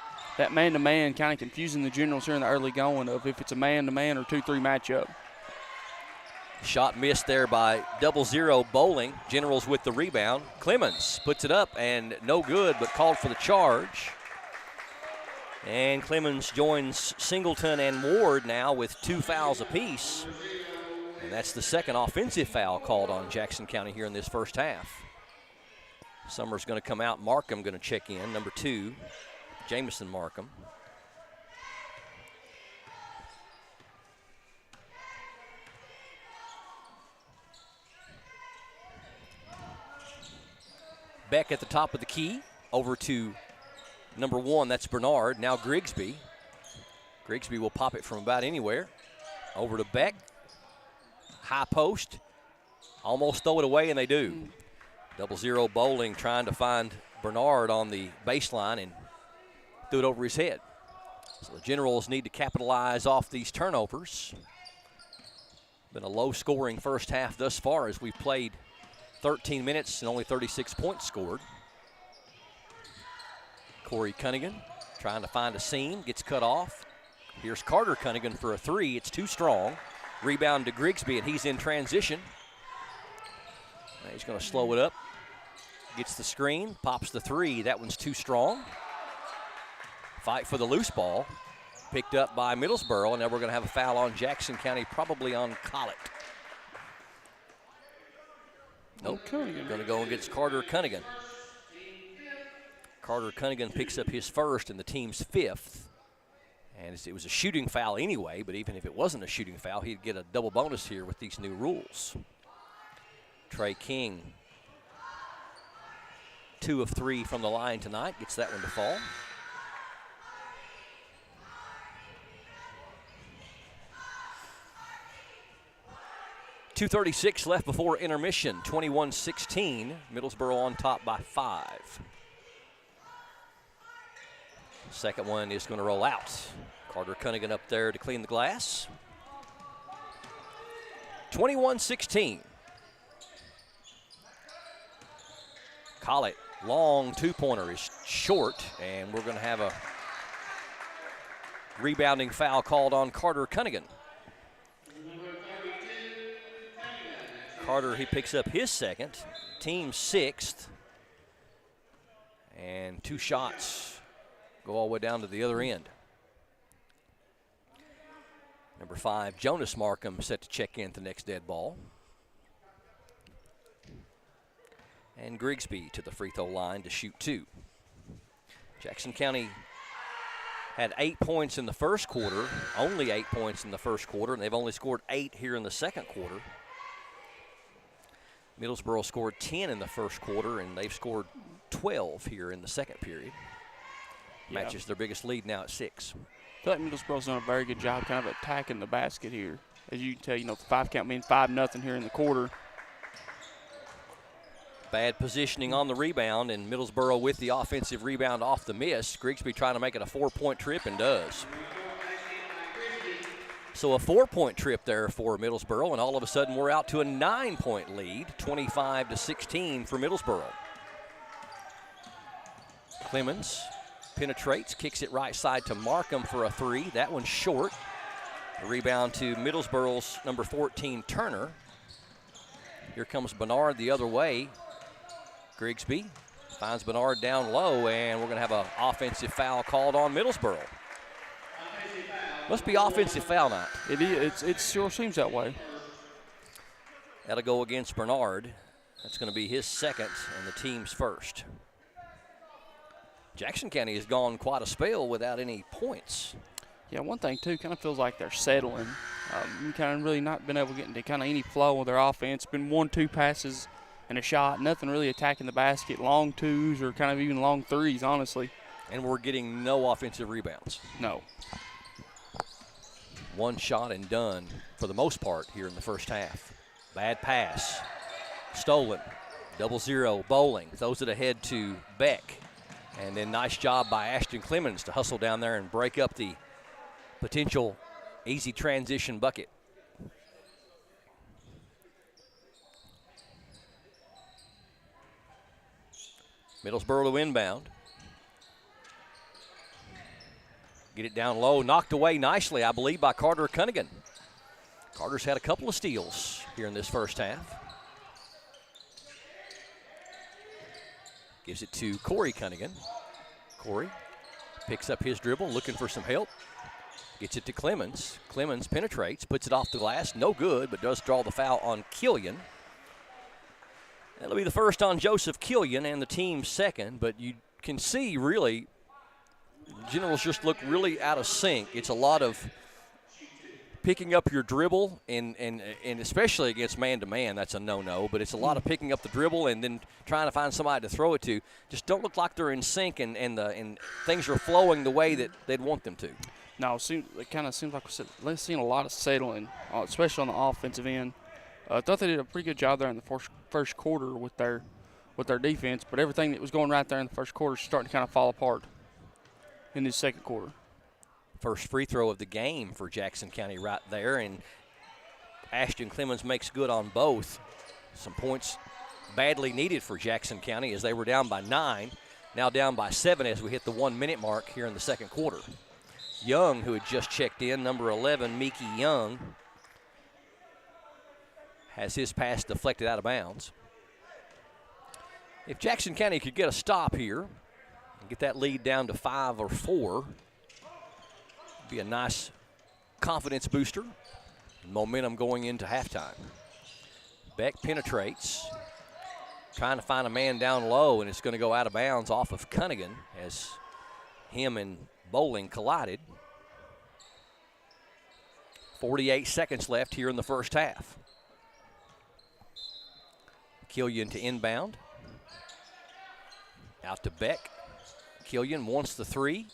man-to-man, kind of confusing the Generals here in the early going of if it's a man-to-man or 2-3 matchup. Shot missed there by 00 Bowling. Generals with the rebound. Clemens puts it up and no good, but called for the charge. And Clemens joins Singleton and Ward now with 2 fouls apiece. And that's the second offensive foul called on Jackson County here in this first half. Summers going to come out. Markham going to check in, number 2, Jamison Markham. Beck at the top of the key, over to number 1, that's Bernard. Now Grigsby. Grigsby will pop it from about anywhere. Over to Beck. High post. Almost throw it away, and they do. 00 Bowling trying to find Bernard on the baseline and threw it over his head. So the Generals need to capitalize off these turnovers. Been a low-scoring first half thus far as we've played 13 minutes and only 36 points scored. Corey Cunningham trying to find a seam, gets cut off. Here's Carter Cunningham for a 3. It's too strong. Rebound to Grigsby, and he's in transition. Now he's going to slow it up. Gets the screen, pops the 3. That one's too strong. Fight for the loose ball. Picked up by Middlesboro, and now we're going to have a foul on Jackson County, probably on Collett. Nope, going to go against Carter Cunningham. Carter Cunningham picks up his first and the team's 5th. And it was a shooting foul anyway, but even if it wasn't a shooting foul, he'd get a double bonus here with these new rules. Trey King, 2 of 3 from the line tonight, gets that one to fall. .236 left before intermission, 21-16. Middlesboro on top by 5. Second one is going to roll out. Carter Cunningham up there to clean the glass. 21-16. Collett, long 2-pointer is short, and we're going to have a rebounding foul called on Carter Cunningham. Carter, he picks up his second, team 6th, and 2 shots go all the way down to the other end. Number 5, Jonas Markham, set to check in at the next dead ball. And Grigsby to the free throw line to shoot 2. Jackson County had 8 points in the first quarter, only 8 points in the first quarter, and they've only scored 8 here in the second quarter. Middlesboro scored 10 in the first quarter, and they've scored 12 here in the second period. Yeah. Matches their biggest lead now at 6. I feel like Middlesboro's done a very good job kind of attacking the basket here. As you can tell, the 5 count means 5-0 here in the quarter. Bad positioning on the rebound, and Middlesboro with the offensive rebound off the miss. Grigsby trying to make it a 4-point trip and does. So a 4-point trip there for Middlesboro, and all of a sudden we're out to a 9-point lead, 25-16 for Middlesboro. Clemens penetrates, kicks it right side to Markham for a 3. That one's short. The rebound to Middlesboro's number 14, Turner. Here comes Bernard the other way. Grigsby finds Bernard down low, and we're going to have an offensive foul called on Middlesboro. Must be offensive foul night. It is. It sure seems that way. That'll go against Bernard. That's going to be his second and the team's first. Jackson County has gone quite a spell without any points. Yeah, one thing, too, kind of feels like they're settling. Kind of really not been able to get into kind of any flow of their offense. Been 1-2 passes and a shot. Nothing really attacking the basket, long twos or kind of even long threes, honestly. And we're getting no offensive rebounds. No. One shot and done for the most part here in the first half. Bad pass. Stolen. 0-0 Bowling. Throws it ahead to Beck. And then nice job by Ashton Clemens to hustle down there and break up the potential easy transition bucket. Middlesboro to inbound. Get it down low, knocked away nicely, I believe, by Carter Cunningham. Carter's had a couple of steals here in this first half. Gives it to Corey Cunningham. Corey picks up his dribble, looking for some help. Gets it to Clemens. Clemens penetrates, puts it off the glass. No good, but does draw the foul on Killian. That'll be the first on Joseph Killian and the team's second, but you can see really Generals just look really out of sync. It's a lot of picking up your dribble, and especially against man-to-man, that's a no-no, but it's a lot of picking up the dribble and then trying to find somebody to throw it to. Just don't look like they're in sync and things are flowing the way that they'd want them to. No, it kind of seems like we're seeing a lot of settling, especially on the offensive end. I thought they did a pretty good job there in the first quarter with their defense, but everything that was going right there in the first quarter is starting to kind of fall apart in the second quarter. First free throw of the game for Jackson County right there, and Ashton Clemens makes good on both. Some points badly needed for Jackson County as they were down by 9, now down by 7 as we hit the 1-minute mark here in the second quarter. Young, who had just checked in, number 11, Miki Young, has his pass deflected out of bounds. If Jackson County could get a stop here and get that lead down to 5 or 4, it'd be a nice confidence booster, momentum going into halftime. Beck penetrates, trying to find a man down low, and it's going to go out of bounds off of Cunningham as him and Bowling collided. 48 seconds left here in the first half. Killian to inbound. Out to Beck. Killian wants the three.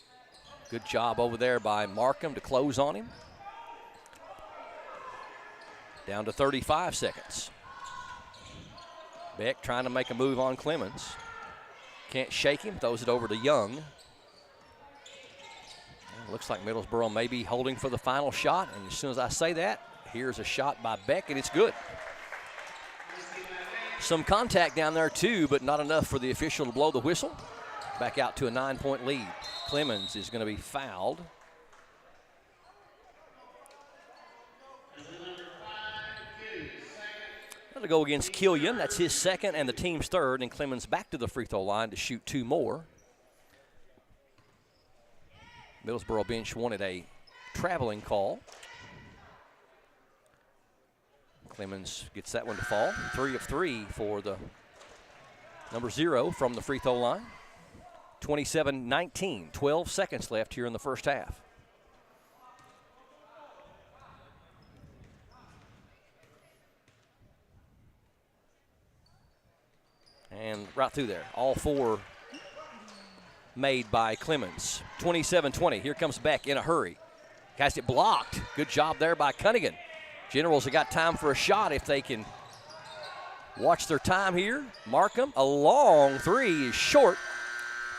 Good job over there by Markham to close on him. Down to 35 seconds. Beck trying to make a move on Clemens. Can't shake him, throws it over to Young. Looks like Middlesboro may be holding for the final shot, and as soon as I say that, here's a shot by Beck, and it's good. Some contact down there too, but not enough for the official to blow the whistle. Back out to a 9-point lead. Clemens is going to be fouled. That'll go against Killian. That's his second and the team's third, and Clemens back to the free throw line to shoot 2 more. Middlesboro bench wanted a traveling call. Clemens gets that one to fall. 3 of 3 for the number 0 from the free throw line. 27-19, 12 seconds left here in the first half. And right through there, all 4 made by Clemens. 27-20, here comes Beck in a hurry. Has it blocked. Good job there by Cunningham. Generals have got time for a shot if they can watch their time here. Markham, a long 3 is short.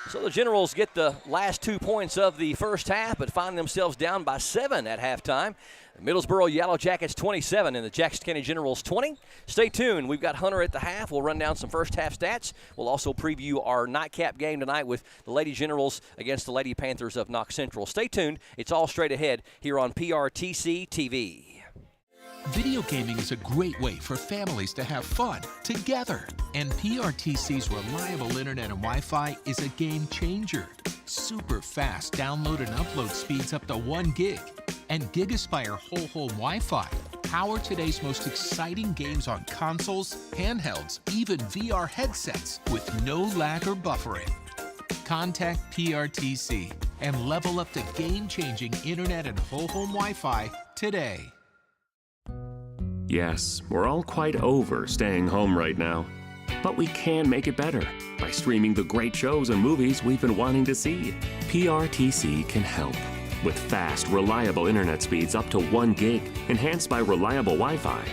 So the Generals get the last 2 points of the first half, but find themselves down by 7 at halftime. The Middlesboro Yellow Jackets 27 and the Jackson County Generals 20. Stay tuned. We've got Hunter at the half. We'll run down some first half stats. We'll also preview our nightcap game tonight with the Lady Generals against the Lady Panthers of Knox Central. Stay tuned. It's all straight ahead here on PRTC TV. Video gaming is a great way for families to have fun together. And PRTC's reliable internet and Wi-Fi is a game changer. Super fast download and upload speeds up to 1 gig. And GigaSpire whole home Wi-Fi power today's most exciting games on consoles, handhelds, even VR headsets with no lag or buffering. Contact PRTC and level up to game-changing internet and whole home Wi-Fi today. Yes, we're all quite over staying home right now. But we can make it better by streaming the great shows and movies we've been wanting to see. PRTC can help. With fast, reliable internet speeds up to 1 gig, enhanced by reliable Wi-Fi.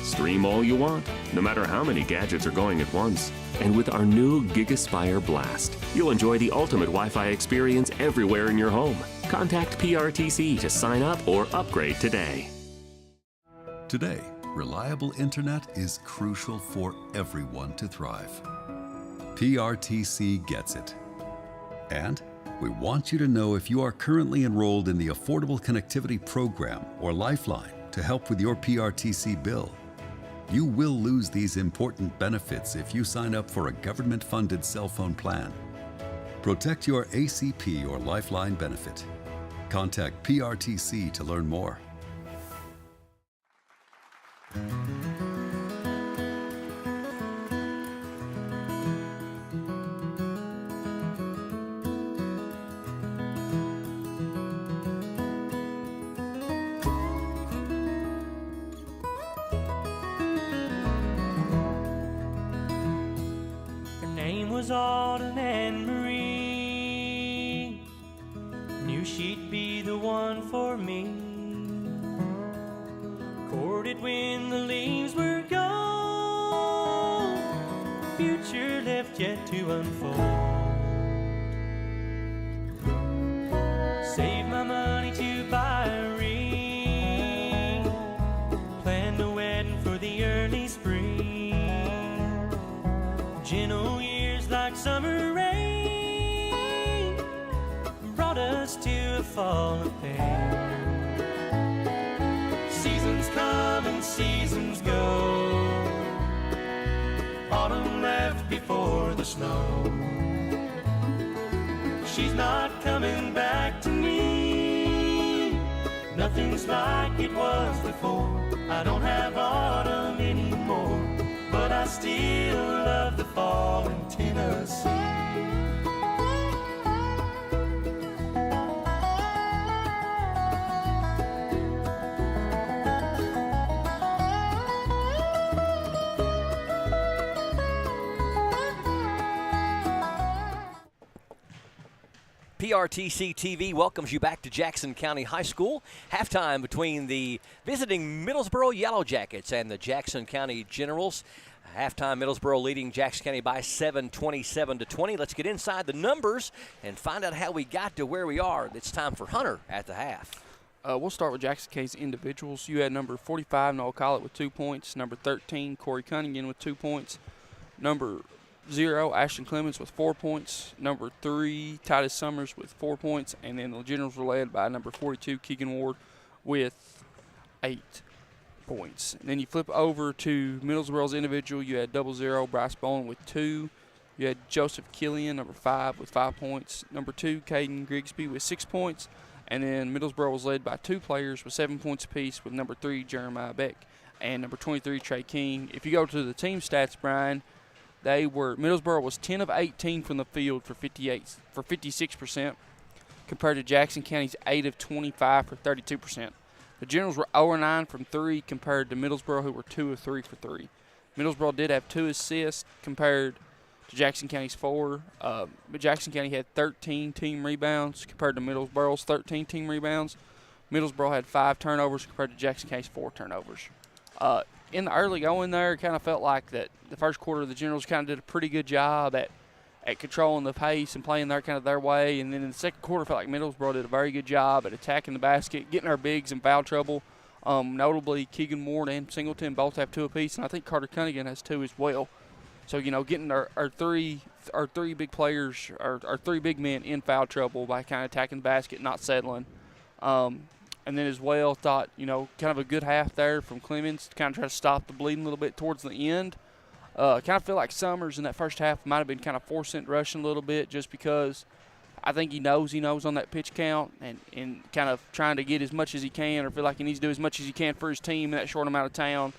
Stream all you want, no matter how many gadgets are going at once. And with our new GigaSpire Blast, you'll enjoy the ultimate Wi-Fi experience everywhere in your home. Contact PRTC to sign up or upgrade today. Today, reliable internet is crucial for everyone to thrive. PRTC gets it. And we want you to know if you are currently enrolled in the Affordable Connectivity Program or Lifeline to help with your PRTC bill. You will lose these important benefits if you sign up for a government-funded cell phone plan. Protect your ACP or Lifeline benefit. Contact PRTC to learn more. Autumn and Marie knew she'd be the one for me. Courted when the leaves were gone, future left yet to unfold. Saved my money to buy a ring, planned a wedding for the early spring. Gentle like summer rain brought us to a fall of pain. Seasons come and seasons go. Autumn left before the snow. She's not coming back to me. Nothing's like it was before. I don't have autumn anymore, but I still love the fall in Tennessee. PRTC TV welcomes you back to Jackson County High School. Halftime between the visiting Middlesboro Yellow Jackets and the Jackson County Generals. Halftime, Middlesboro leading Jackson County by 7, 27-20. Let's get inside the numbers and find out how we got to where we are. It's time for Hunter at the half. We'll start with Jackson County's individuals. You had number 45, Noel Collett, with 2 points. Number 13, Corey Cunningham, with 2 points. Number 0, Ashton Clemens, with 4 points. Number 3, Titus Summers, with 4 points. And then the Generals were led by number 42, Keegan Ward, with 8 points. And then you flip over to Middlesboro's individual. You had 00, Bryce Bowen, with 2. You had Joseph Killian, number 5, with 5 points. Number 2, Caden Grigsby, with 6 points. And then Middlesboro was led by 2 players with 7 points apiece, with number 3, Jeremiah Beck, and number 23, Trey King. If you go to the team stats, Brian, Middlesboro was 10 of 18 from the field for 56%, compared to Jackson County's 8 of 25 for 32%. The Generals were 0-9 from 3 compared to Middlesboro, who were 2 of 3 for 3. Middlesboro did have 2 assists compared to Jackson County's 4, but Jackson County had 13 team rebounds compared to Middlesboro's 13 team rebounds. Middlesboro had 5 turnovers compared to Jackson County's 4 turnovers. In the early going there, it kind of felt like that the first quarter the Generals kind of did a pretty good job at controlling the pace and playing their way. And then in the second quarter, I felt like Middlesboro did a very good job at attacking the basket, getting our bigs in foul trouble. Notably, Keegan Ward and Singleton both have 2 apiece, and I think Carter Cunningham has 2 as well. So, getting our three big players, our 3 big men in foul trouble by kind of attacking the basket, not settling. And then as well, thought, kind of a good half there from Clemens to kind of try to stop the bleeding a little bit towards the end. Kind of feel like Summers in that first half might have been kind of forcing it, rushing a little bit, just because I think he knows on that pitch count and kind of trying to get as much as he can, or feel like he needs to do as much as he can for his team in that short amount of time.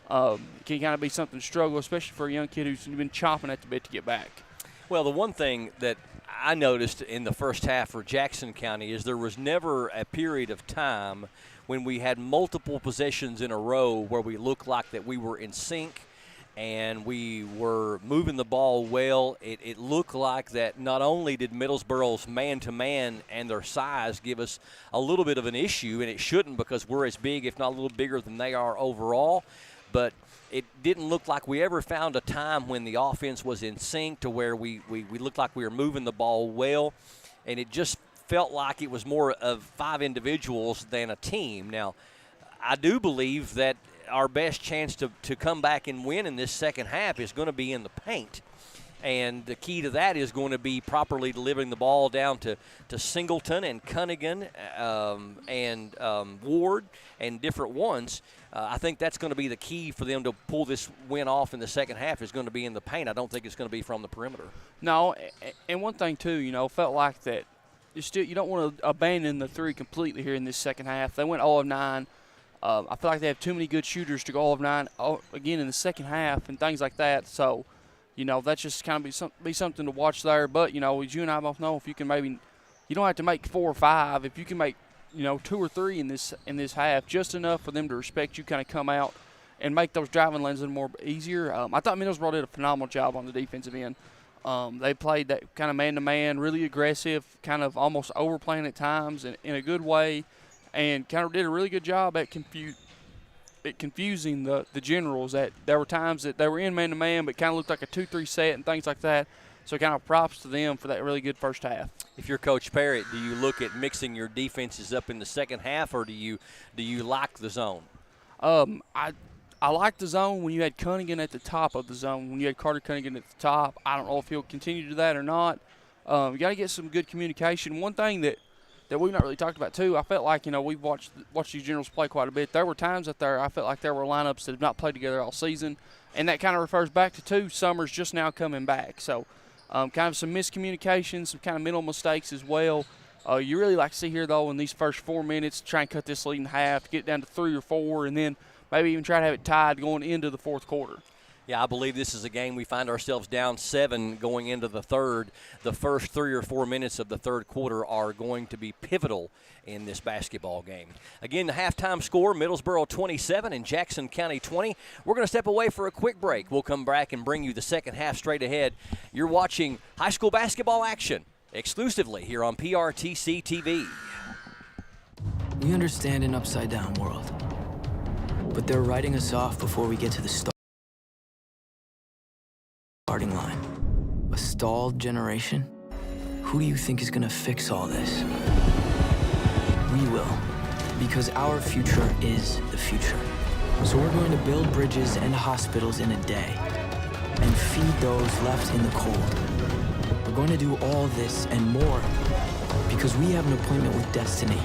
Can kind of be something to struggle, especially for a young kid who's been chomping at the bit to get back. Well, the one thing that I noticed in the first half for Jackson County is there was never a period of time when we had multiple possessions in a row where we looked like that we were in sync and we were moving the ball well. It looked like that not only did Middlesboro's man-to-man and their size give us a little bit of an issue, and it shouldn't because we're as big, if not a little bigger than they are overall, but it didn't look like we ever found a time when the offense was in sync to where we looked like we were moving the ball well, and it just felt like it was more of 5 individuals than a team. Now, I do believe that our best chance to come back and win in this second half is going to be in the paint. And the key to that is going to be properly delivering the ball down to Singleton and Cunningham and Ward and different ones. I think that's going to be the key for them to pull this win off in the second half is going to be in the paint. I don't think it's going to be from the perimeter. No, and one thing too, felt like that you don't want to abandon the 3 completely here in this second half. They went 0 of 9. I feel like they have too many good shooters to go 0 of 9 again in the second half and things like that. So, that's just kind of be something to watch there. But, as you and I both know, if you can maybe – you don't have to make 4 or 5. If you can make, 2 or 3 in this half, just enough for them to respect you, kind of come out and make those driving lanes a little more easier. I thought Middlesboro did a phenomenal job on the defensive end. They played that kind of man-to-man, really aggressive, kind of almost overplaying at times in a good way, and kind of did a really good job at confusing the generals. That there were times that they were in man-to-man but kind of looked like a 2-3 set and things like that. So kind of props to them for that really good first half. If you're Coach Parrott, do you look at mixing your defenses up in the second half, or do you like the zone? I like the zone when you had Cunningham at the top of the zone, when you had Carter Cunningham at the top. I don't know if he'll continue to do that or not. You got to get some good communication. One thing that we've not really talked about too, I felt like, we've watched these generals play quite a bit. There were times that I felt like there were lineups that have not played together all season, and that kind of refers back to 2 summers just now coming back. So kind of some miscommunication, some kind of mental mistakes as well. You really like to see here, though, in these first 4 minutes, try and cut this lead in half, get down to 3 or 4, and then maybe even try to have it tied going into the fourth quarter. Yeah, I believe this is a game we find ourselves down 7 going into the third. The first 3 or 4 minutes of the third quarter are going to be pivotal in this basketball game. Again, the halftime score, Middlesboro 27 and Jackson County 20. We're going to step away for a quick break. We'll come back and bring you the second half straight ahead. You're watching high school basketball action exclusively here on PRTC TV. We understand an upside-down world, but they're writing us off before we get to the starting line. A stalled generation? Who do you think is gonna fix all this? We will, because our future is the future. So we're going to build bridges and hospitals in a day and feed those left in the cold. We're going to do all this and more because we have an appointment with destiny.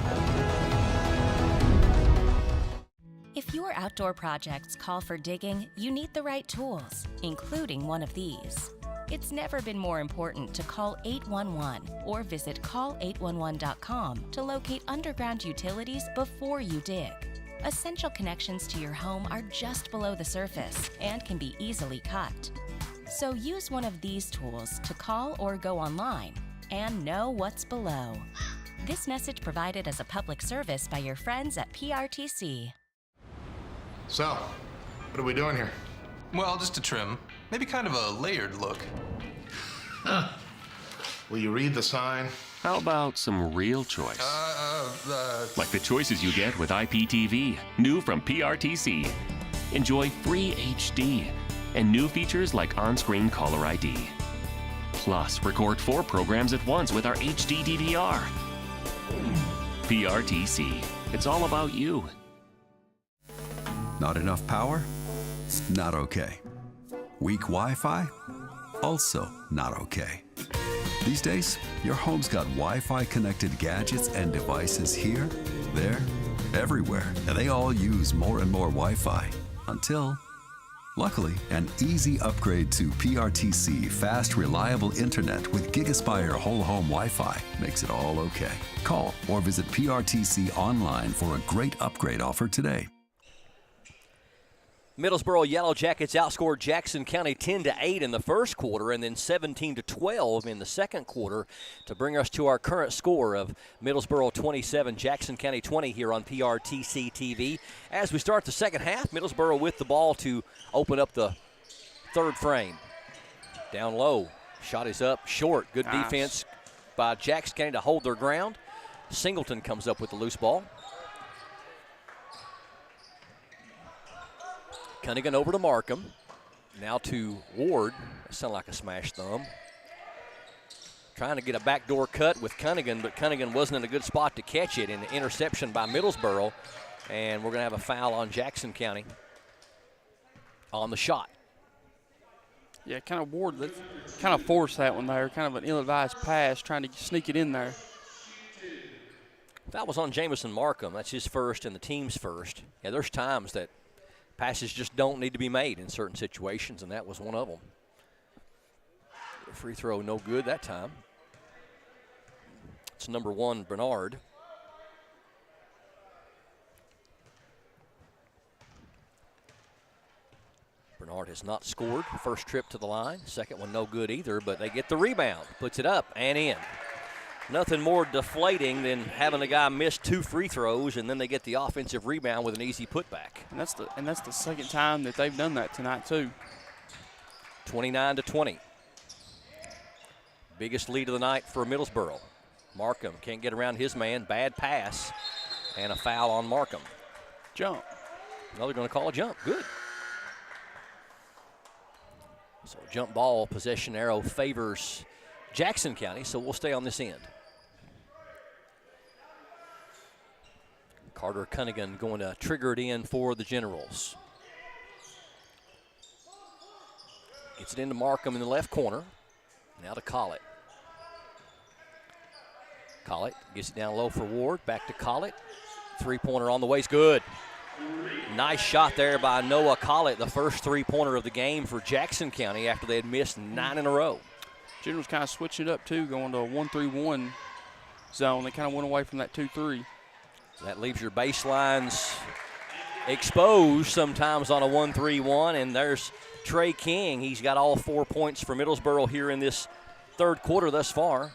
If your outdoor projects call for digging, you need the right tools, including one of these. It's never been more important to call 811 or visit call811.com to locate underground utilities before you dig. Essential connections to your home are just below the surface and can be easily cut. So use one of these tools to call or go online and know what's below. This message provided as a public service by your friends at PRTC. So, what are we doing here? Well, just a trim. Maybe kind of a layered look. Will you read the sign? How about some real choice? Like the choices you get with IPTV, new from PRTC. Enjoy free HD and new features like on-screen caller ID. Plus, record 4 programs at once with our HD DVR. PRTC. It's all about you. Not enough power? Not okay. Weak Wi-Fi? Also not okay. These days, your home's got Wi-Fi connected gadgets and devices here, there, everywhere, and they all use more and more Wi-Fi until, luckily, an easy upgrade to PRTC fast, reliable internet with GigaSpire whole home Wi-Fi makes it all okay. Call or visit PRTC online for a great upgrade offer today. Middlesboro Yellow Jackets outscored Jackson County 10-8 in the first quarter and then 17-12 in the second quarter to bring us to our current score of Middlesboro 27, Jackson County 20 here on PRTC TV. As we start the second half, Middlesboro with the ball to open up the third frame. Down low. Shot is up short. Good Nice. defense by Jackson County to hold their ground. Singleton comes up with the loose ball. Cunningham over to Markham. Now to Ward. That sounded like a smash thumb. Trying to get a backdoor cut with Cunningham, but Cunningham wasn't in a good spot to catch it. And an interception by Middlesboro. And we're going to have a foul on Jackson County on the shot. Yeah, kind of Ward kind of forced that one there. Kind of an ill-advised pass, trying to sneak it in there. That was on Jamison Markham. That's his first and the team's first. Yeah, there's times that passes just don't need to be made in certain situations, and that was one of them. Free throw no good that time. It's number 1, Bernard. Bernard has not scored. First trip to the line. Second one no good either, but they get the rebound. Puts it up and in. Nothing more deflating than having a guy miss 2 free throws and then they get the offensive rebound with an easy putback. And that's the second time that they've done that tonight too. 29-20. Biggest lead of the night for Middlesboro. Markham can't get around his man. Bad pass and a foul on Markham. Jump. No, they're going to call a jump. Good. So jump ball possession arrow favors Jackson County, so we'll stay on this end. Carter Cunningham going to trigger it in for the Generals. Gets it into Markham in the left corner. Now to Collett. Collett gets it down low for Ward. Back to Collett. Three-pointer on the way is good. Nice shot there by Noah Collett, the first three-pointer of the game for Jackson County after they had missed 9 in a row. Generals kind of switched it up too, going to a 1-3-1 zone. They kind of went away from that 2-3. That leaves your baselines exposed sometimes on a 1-3-1, and there's Trey King. He's got all 4 points for Middlesboro here in this third quarter thus far.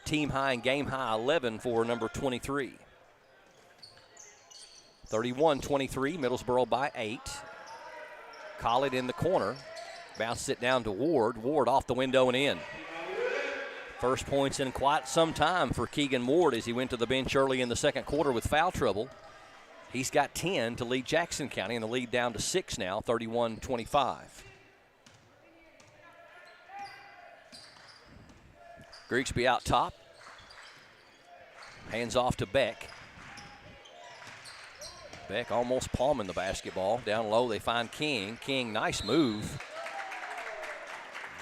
Team high and game high 11 for number 23. 31-23, Middlesboro by 8. Collett in the corner. Bounces it down to Ward. Ward off the window and in. First points in quite some time for Keegan Ward as he went to the bench early in the second quarter with foul trouble. He's got 10 to lead Jackson County, and the lead down to 6 now, 31-25. Grigsby out top. Hands off to Beck. Beck almost palming the basketball. Down low, they find King. King, nice move.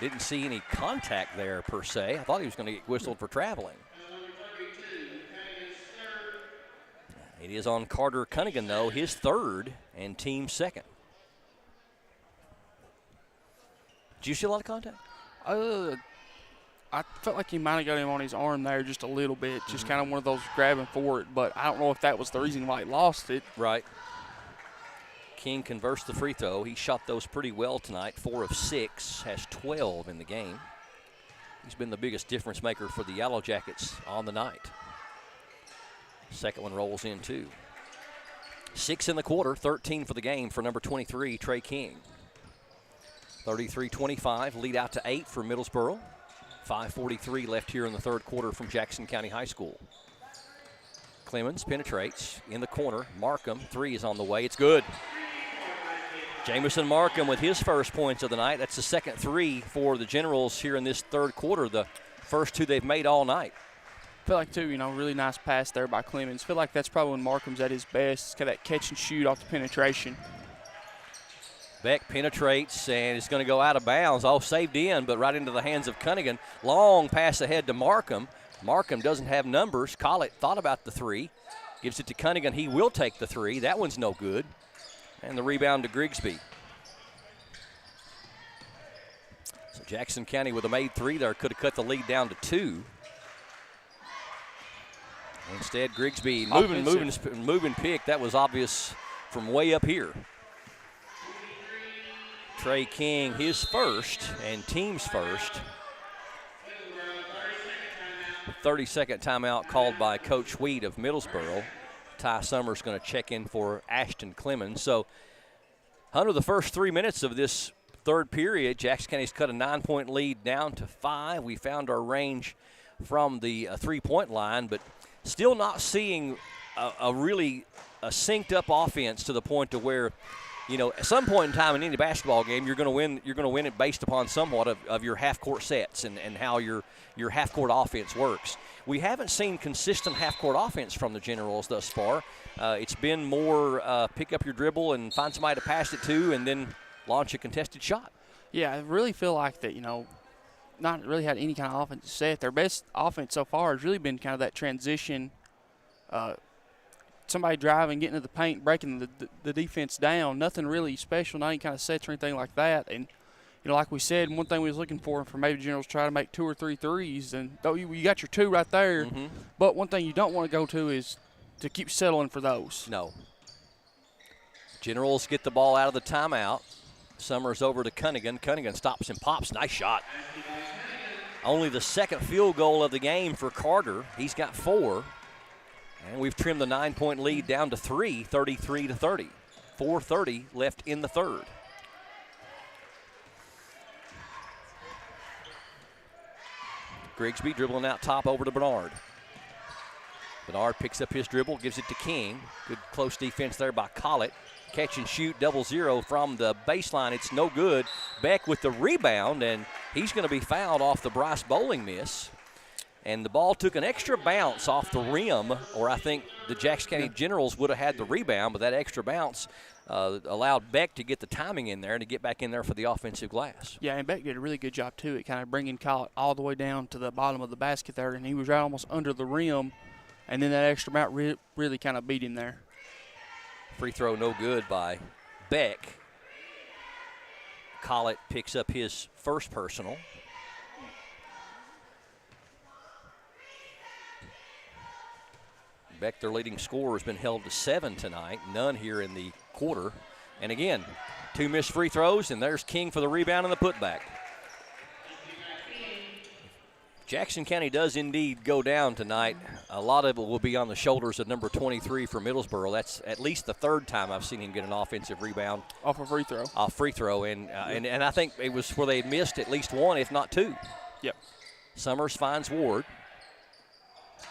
Didn't see any contact there, per se. I thought he was going to get whistled for traveling. It is on Carter Cunningham, though, his third and team second. Did you see a lot of contact? I felt like he might have got him on his arm there just a little bit, just kind of one of those grabbing for it, but I don't know if that was the reason why he lost it. Right. King converts the free throw. He shot those pretty well tonight, 4 of 6, has 12 in the game. He's been the biggest difference maker for the Yellow Jackets on the night. Second one rolls in too. 6 in the quarter, 13 for the game for number 23, Trey King. 33-25, lead out to 8 for Middlesboro. 5:43 left here in the third quarter from Jackson County High School. Clemens penetrates in the corner. Markham, 3 is on the way. It's good. Jamison Markham with his first points of the night. That's the second 3 for the Generals here in this third quarter. The first 2 they've made all night. Feel like, too, really nice pass there by Clemens. Feel like that's probably when Markham's at his best. It's got that catch and shoot off the penetration. Beck penetrates and is going to go out of bounds. All saved in, but right into the hands of Cunningham. Long pass ahead to Markham. Markham doesn't have numbers. Collett thought about the 3. Gives it to Cunningham. He will take the 3. That one's no good. And the rebound to Grigsby. So Jackson County with a made 3 there could have cut the lead down to 2. Instead, Grigsby moving pick. That was obvious from way up here. Trey King, his first and team's first. 30-second timeout called by Coach Wheat of Middlesboro. Ty Summers going to check in for Ashton Clemens. So, Hunter, the first 3 minutes of this third period, Jackson County's cut a 9-point lead down to 5. We found our range from the three-point line, but still not seeing a really synced up offense to the point to where, you know, at some point in time in any basketball game, you're going to win. You're going to win it based upon somewhat of your half-court sets and how your half-court offense works. We haven't seen consistent half-court offense from the Generals thus far. It's been more pick up your dribble and find somebody to pass it to and then launch a contested shot. Yeah, I really feel like that, you know, not really had any kind of offense set. Their best offense so far has really been kind of that transition, somebody driving, getting to the paint, breaking the defense down. Nothing really special, not any kind of sets or anything like that. And, you know, like we said, one thing we was looking for maybe Generals try to make 2 or 3 threes. And though you got your 2 right there, but one thing you don't want to go to is to keep settling for those. No. Generals get the ball out of the timeout. Summers over to Cunningham. Cunningham stops and pops. Nice shot. Only the second field goal of the game for Carter. He's got 4. And we've trimmed the 9-point lead down to 3, 33-30. 4:30 left in the third. Grigsby dribbling out top over to Bernard. Bernard picks up his dribble, gives it to King. Good close defense there by Collett. Catch and shoot, 0-0 from the baseline. It's no good. Beck with the rebound, and he's going to be fouled off the Bryce Bowling miss. And the ball took an extra bounce off the rim, or I think the Jackson County Generals would have had the rebound, but that extra bounce allowed Beck to get the timing in there and to get back in there for the offensive glass. Yeah, and Beck did a really good job, too, at kind of bringing Collett all the way down to the bottom of the basket there, and he was right almost under the rim, and then that extra bounce really kind of beat him there. Free throw no good by Beck. Collett picks up his first personal. Beck, their leading scorer, has been held to 7 tonight. None here in the quarter. And again, 2 missed free throws, and there's King for the rebound and the putback. Jackson County does indeed go down tonight. A lot of it will be on the shoulders of number 23 for Middlesboro. That's at least the 3rd time I've seen him get an offensive rebound. Off a free throw. Off free throw, and I think it was where they missed at least 1, if not 2. Yep. Summers finds Ward.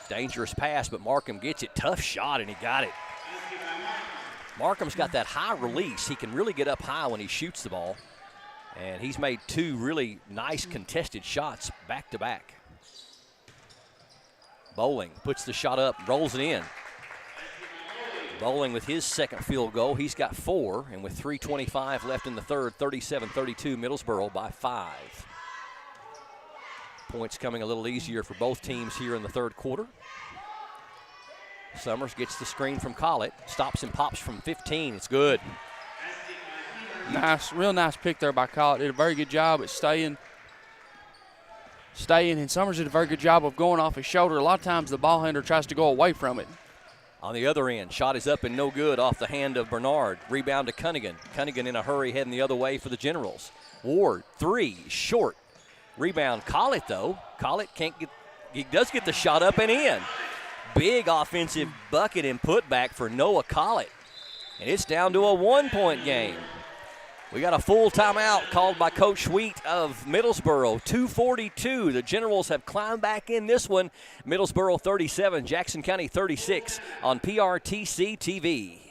Dangerous pass, but Markham gets it. Tough shot, and he got it. Markham's got that high release. He can really get up high when he shoots the ball. And he's made 2 really nice contested shots back-to-back. Bowling puts the shot up, rolls it in. Bowling with his second field goal. He's got 4, and with 3:25 left in the third, 37-32, Middlesboro by 5. Points coming a little easier for both teams here in the third quarter. Summers gets the screen from Collett, stops and pops from 15. It's good. Nice, real nice pick there by Collett. Did a very good job at staying, and Summers did a very good job of going off his shoulder. A lot of times the ball handler tries to go away from it. On the other end, shot is up and no good off the hand of Bernard. Rebound to Cunningham. Cunningham in a hurry heading the other way for the Generals. Ward, 3, short. Rebound, Collett though. Collett can't get, he does get the shot up and in. Big offensive bucket and putback for Noah Collett. And it's down to a 1-point game. We got a full timeout called by Coach Sweet of Middlesboro. 2:42. The Generals have climbed back in this one. Middlesboro 37, Jackson County 36 on PRTC TV.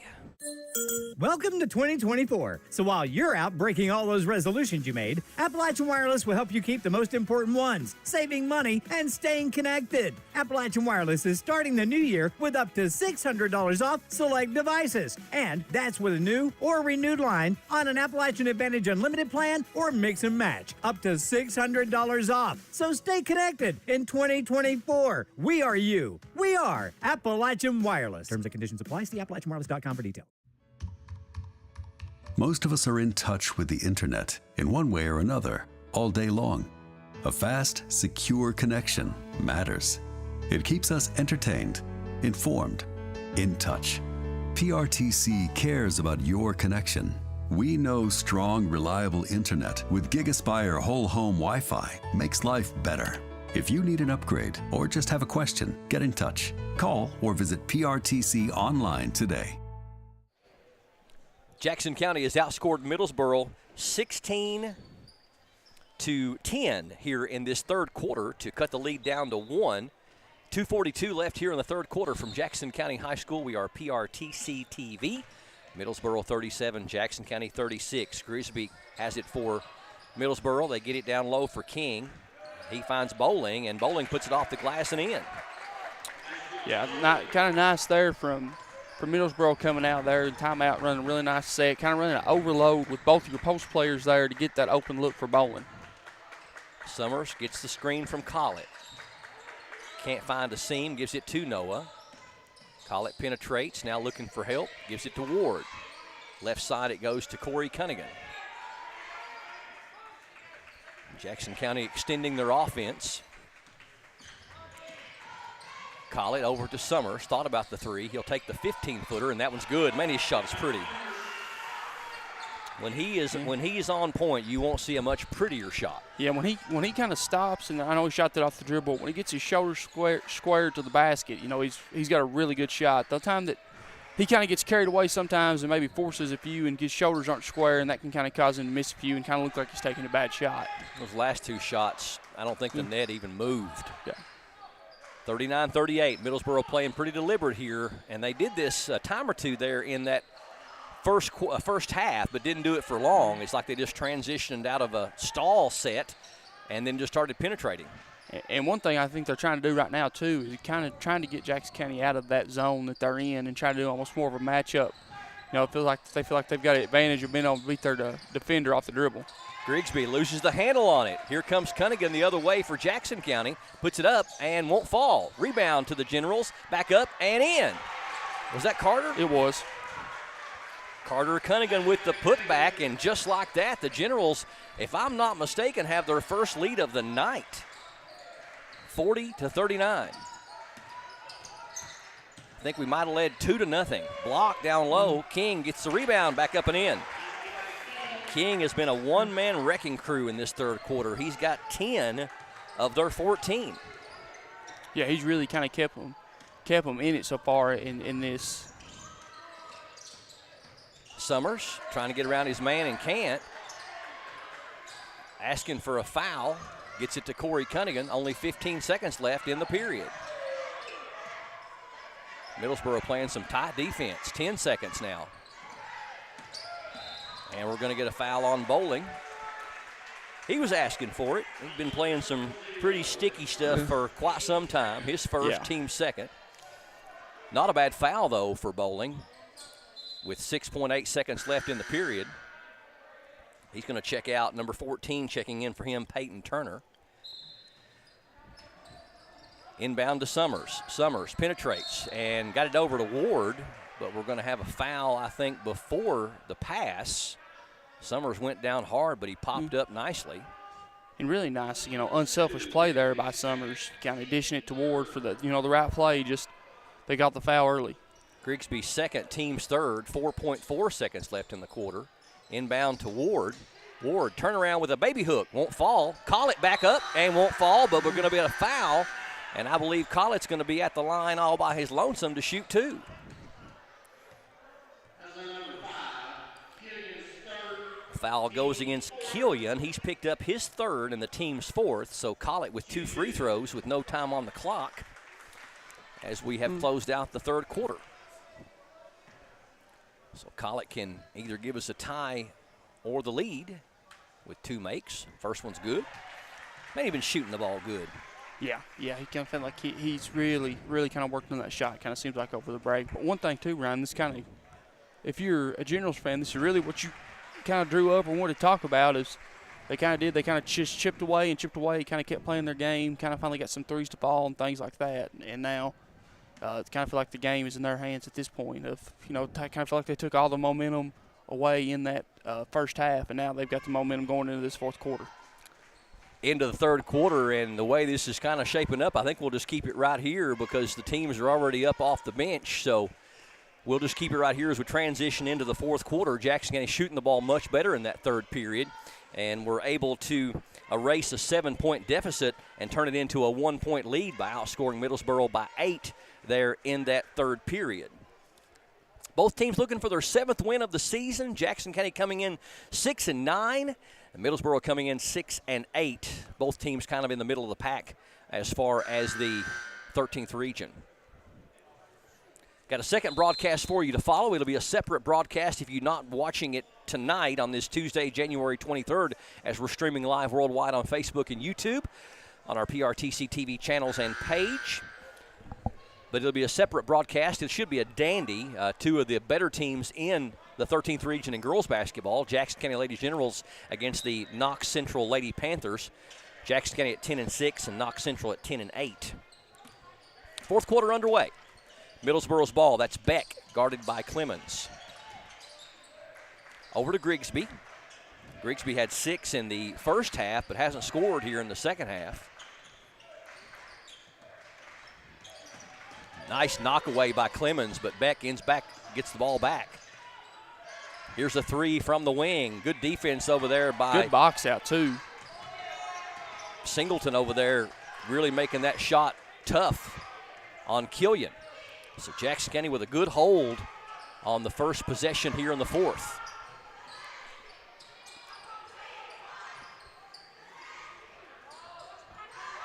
Welcome to 2024. So while you're out breaking all those resolutions you made, Appalachian Wireless will help you keep the most important ones, saving money and staying connected. Appalachian Wireless is starting the new year with up to $600 off select devices. And that's with a new or renewed line on an Appalachian Advantage Unlimited plan or mix and match. Up to $600 off. So stay connected in 2024. We are you. We are Appalachian Wireless. Terms and conditions apply. See AppalachianWireless.com for details. Most of us are in touch with the internet in one way or another all day long. A fast, secure connection matters. It keeps us entertained, informed, in touch. PRTC cares about your connection. We know strong, reliable internet with GigaSpire whole home Wi-Fi makes life better. If you need an upgrade or just have a question, get in touch. Call or visit PRTC online today. Jackson County has outscored Middlesboro 16-10 here in this third quarter to cut the lead down to 1. 2:42 left here in the third quarter from Jackson County High School. We are PRTC TV. Middlesboro 37, Jackson County 36. Grisby has it for Middlesboro. They get it down low for King. He finds Bowling, and Bowling puts it off the glass and in. Yeah, kind of nice there from Middlesboro coming out there. Timeout, running a really nice set. Kind of running an overload with both of your post players there to get that open look for Bowling. Summers gets the screen from Collett. Can't find a seam, gives it to Noah. Collett penetrates, now looking for help, gives it to Ward. Left side it goes to Corey Cunningham. Jackson County extending their offense. Collett over to Summers, thought about the three. He'll take the 15-footer, and that one's good. Man, his shot is pretty. When he is on point, you won't see a much prettier shot. Yeah, when he kind of stops, and I know he shot that off the dribble, when he gets his shoulder squared to the basket, you know, he's got a really good shot. The time that he kind of gets carried away sometimes and maybe forces a few and his shoulders aren't square, and that can kind of cause him to miss a few and kind of look like he's taking a bad shot. Those last two shots, I don't think the net even moved. Yeah. 39-38, Middlesboro playing pretty deliberate here, and they did this a time or two there in that first half, but didn't do it for long. It's like they just transitioned out of a stall set and then just started penetrating. And one thing I think they're trying to do right now, too, is kind of trying to get Jackson County out of that zone that they're in and try to do almost more of a matchup. You know, they feel like they've got an advantage of being able to beat their defender off the dribble. Grigsby loses the handle on it. Here comes Cunningham the other way for Jackson County. Puts it up and won't fall. Rebound to the Generals. Back up and in. Was that Carter? It was. Carter Cunningham with the putback, and just like that, the Generals, if I'm not mistaken, have their first lead of the night. 40-39. I think we might have led 2-0. Block down low. King gets the rebound, back up and in. King has been a one-man wrecking crew in this third quarter. He's got 10 of their 14. Yeah, he's really kind of kept them in it so far in this. Summers trying to get around his man and can't. Asking for a foul. Gets it to Corey Cunningham. Only 15 seconds left in the period. Middlesboro playing some tight defense. 10 seconds now. And we're going to get a foul on Bowling. He was asking for it. He's been playing some pretty sticky stuff for quite some time. His first, team second. Not a bad foul, though, for Bowling. With 6.8 seconds left in the period. He's going to check out. Number 14 checking in for him, Peyton Turner. Inbound to Summers. Summers penetrates and got it over to Ward, but we're going to have a foul, I think, before the pass. Summers went down hard, but he popped up nicely. And really nice, unselfish play there by Summers, kind of dishing it to Ward for the right play. Just they got the foul early. Grigsby second, team's third, 4.4 seconds left in the quarter. Inbound to Ward. Ward, turn around with a baby hook, won't fall. Call it back up and won't fall, but we're going to be at a foul. And I believe Collett's going to be at the line all by his lonesome to shoot two. Foul goes against Killian. He's picked up his third and the team's fourth. So Collett with 2 free throws with no time on the clock as we have closed out the third quarter. So Collett can either give us a tie or the lead with 2 makes. First one's good. Man, he's been shooting the ball good. Yeah, he kind of felt like he's really kind of worked on that shot. Kind of seems like over the break. But one thing too, Ryan, this kind of, if you're a Generals fan, this is really what you kind of drew up or wanted to talk about is they kind of did. They kind of just chipped away, kind of kept playing their game, kind of finally got some threes to fall and things like that. And now it kind of feel like the game is in their hands at this point. Kind of feel like they took all the momentum away in that first half, and now they've got the momentum going into this fourth quarter. Into the third quarter, and the way this is kind of shaping up, I think we'll just keep it right here because the teams are already up off the bench. So we'll just keep it right here as we transition into the fourth quarter. Jackson County shooting the ball much better in that third period, and we're able to erase a 7-point deficit and turn it into a 1-point lead by outscoring Middlesboro by 8 there in that third period. Both teams looking for their 7th win of the season. Jackson County coming in 6-9, and Middlesboro coming in 6-8. Both teams kind of in the middle of the pack as far as the 13th region. Got a second broadcast for you to follow. It'll be a separate broadcast if you're not watching it tonight on this Tuesday, January 23rd, as we're streaming live worldwide on Facebook and YouTube on our PRTC TV channels and page. But it'll be a separate broadcast. It should be a dandy. Two of the better teams in the 13th region in girls basketball. Jackson County Lady Generals against the Knox Central Lady Panthers. Jackson County at 10-6 and Knox Central at 10-8. Fourth quarter underway. Middlesboro's ball. That's Beck, guarded by Clemens. Over to Grigsby. Grigsby had 6 in the first half, but hasn't scored here in the second half. Nice knockaway by Clemens, but Beck ends back, gets the ball back. Here's a 3 from the wing. Good defense over there by. Good box out, too. Singleton over there really making that shot tough on Killian. So Jackson County with a good hold on the first possession here in the fourth.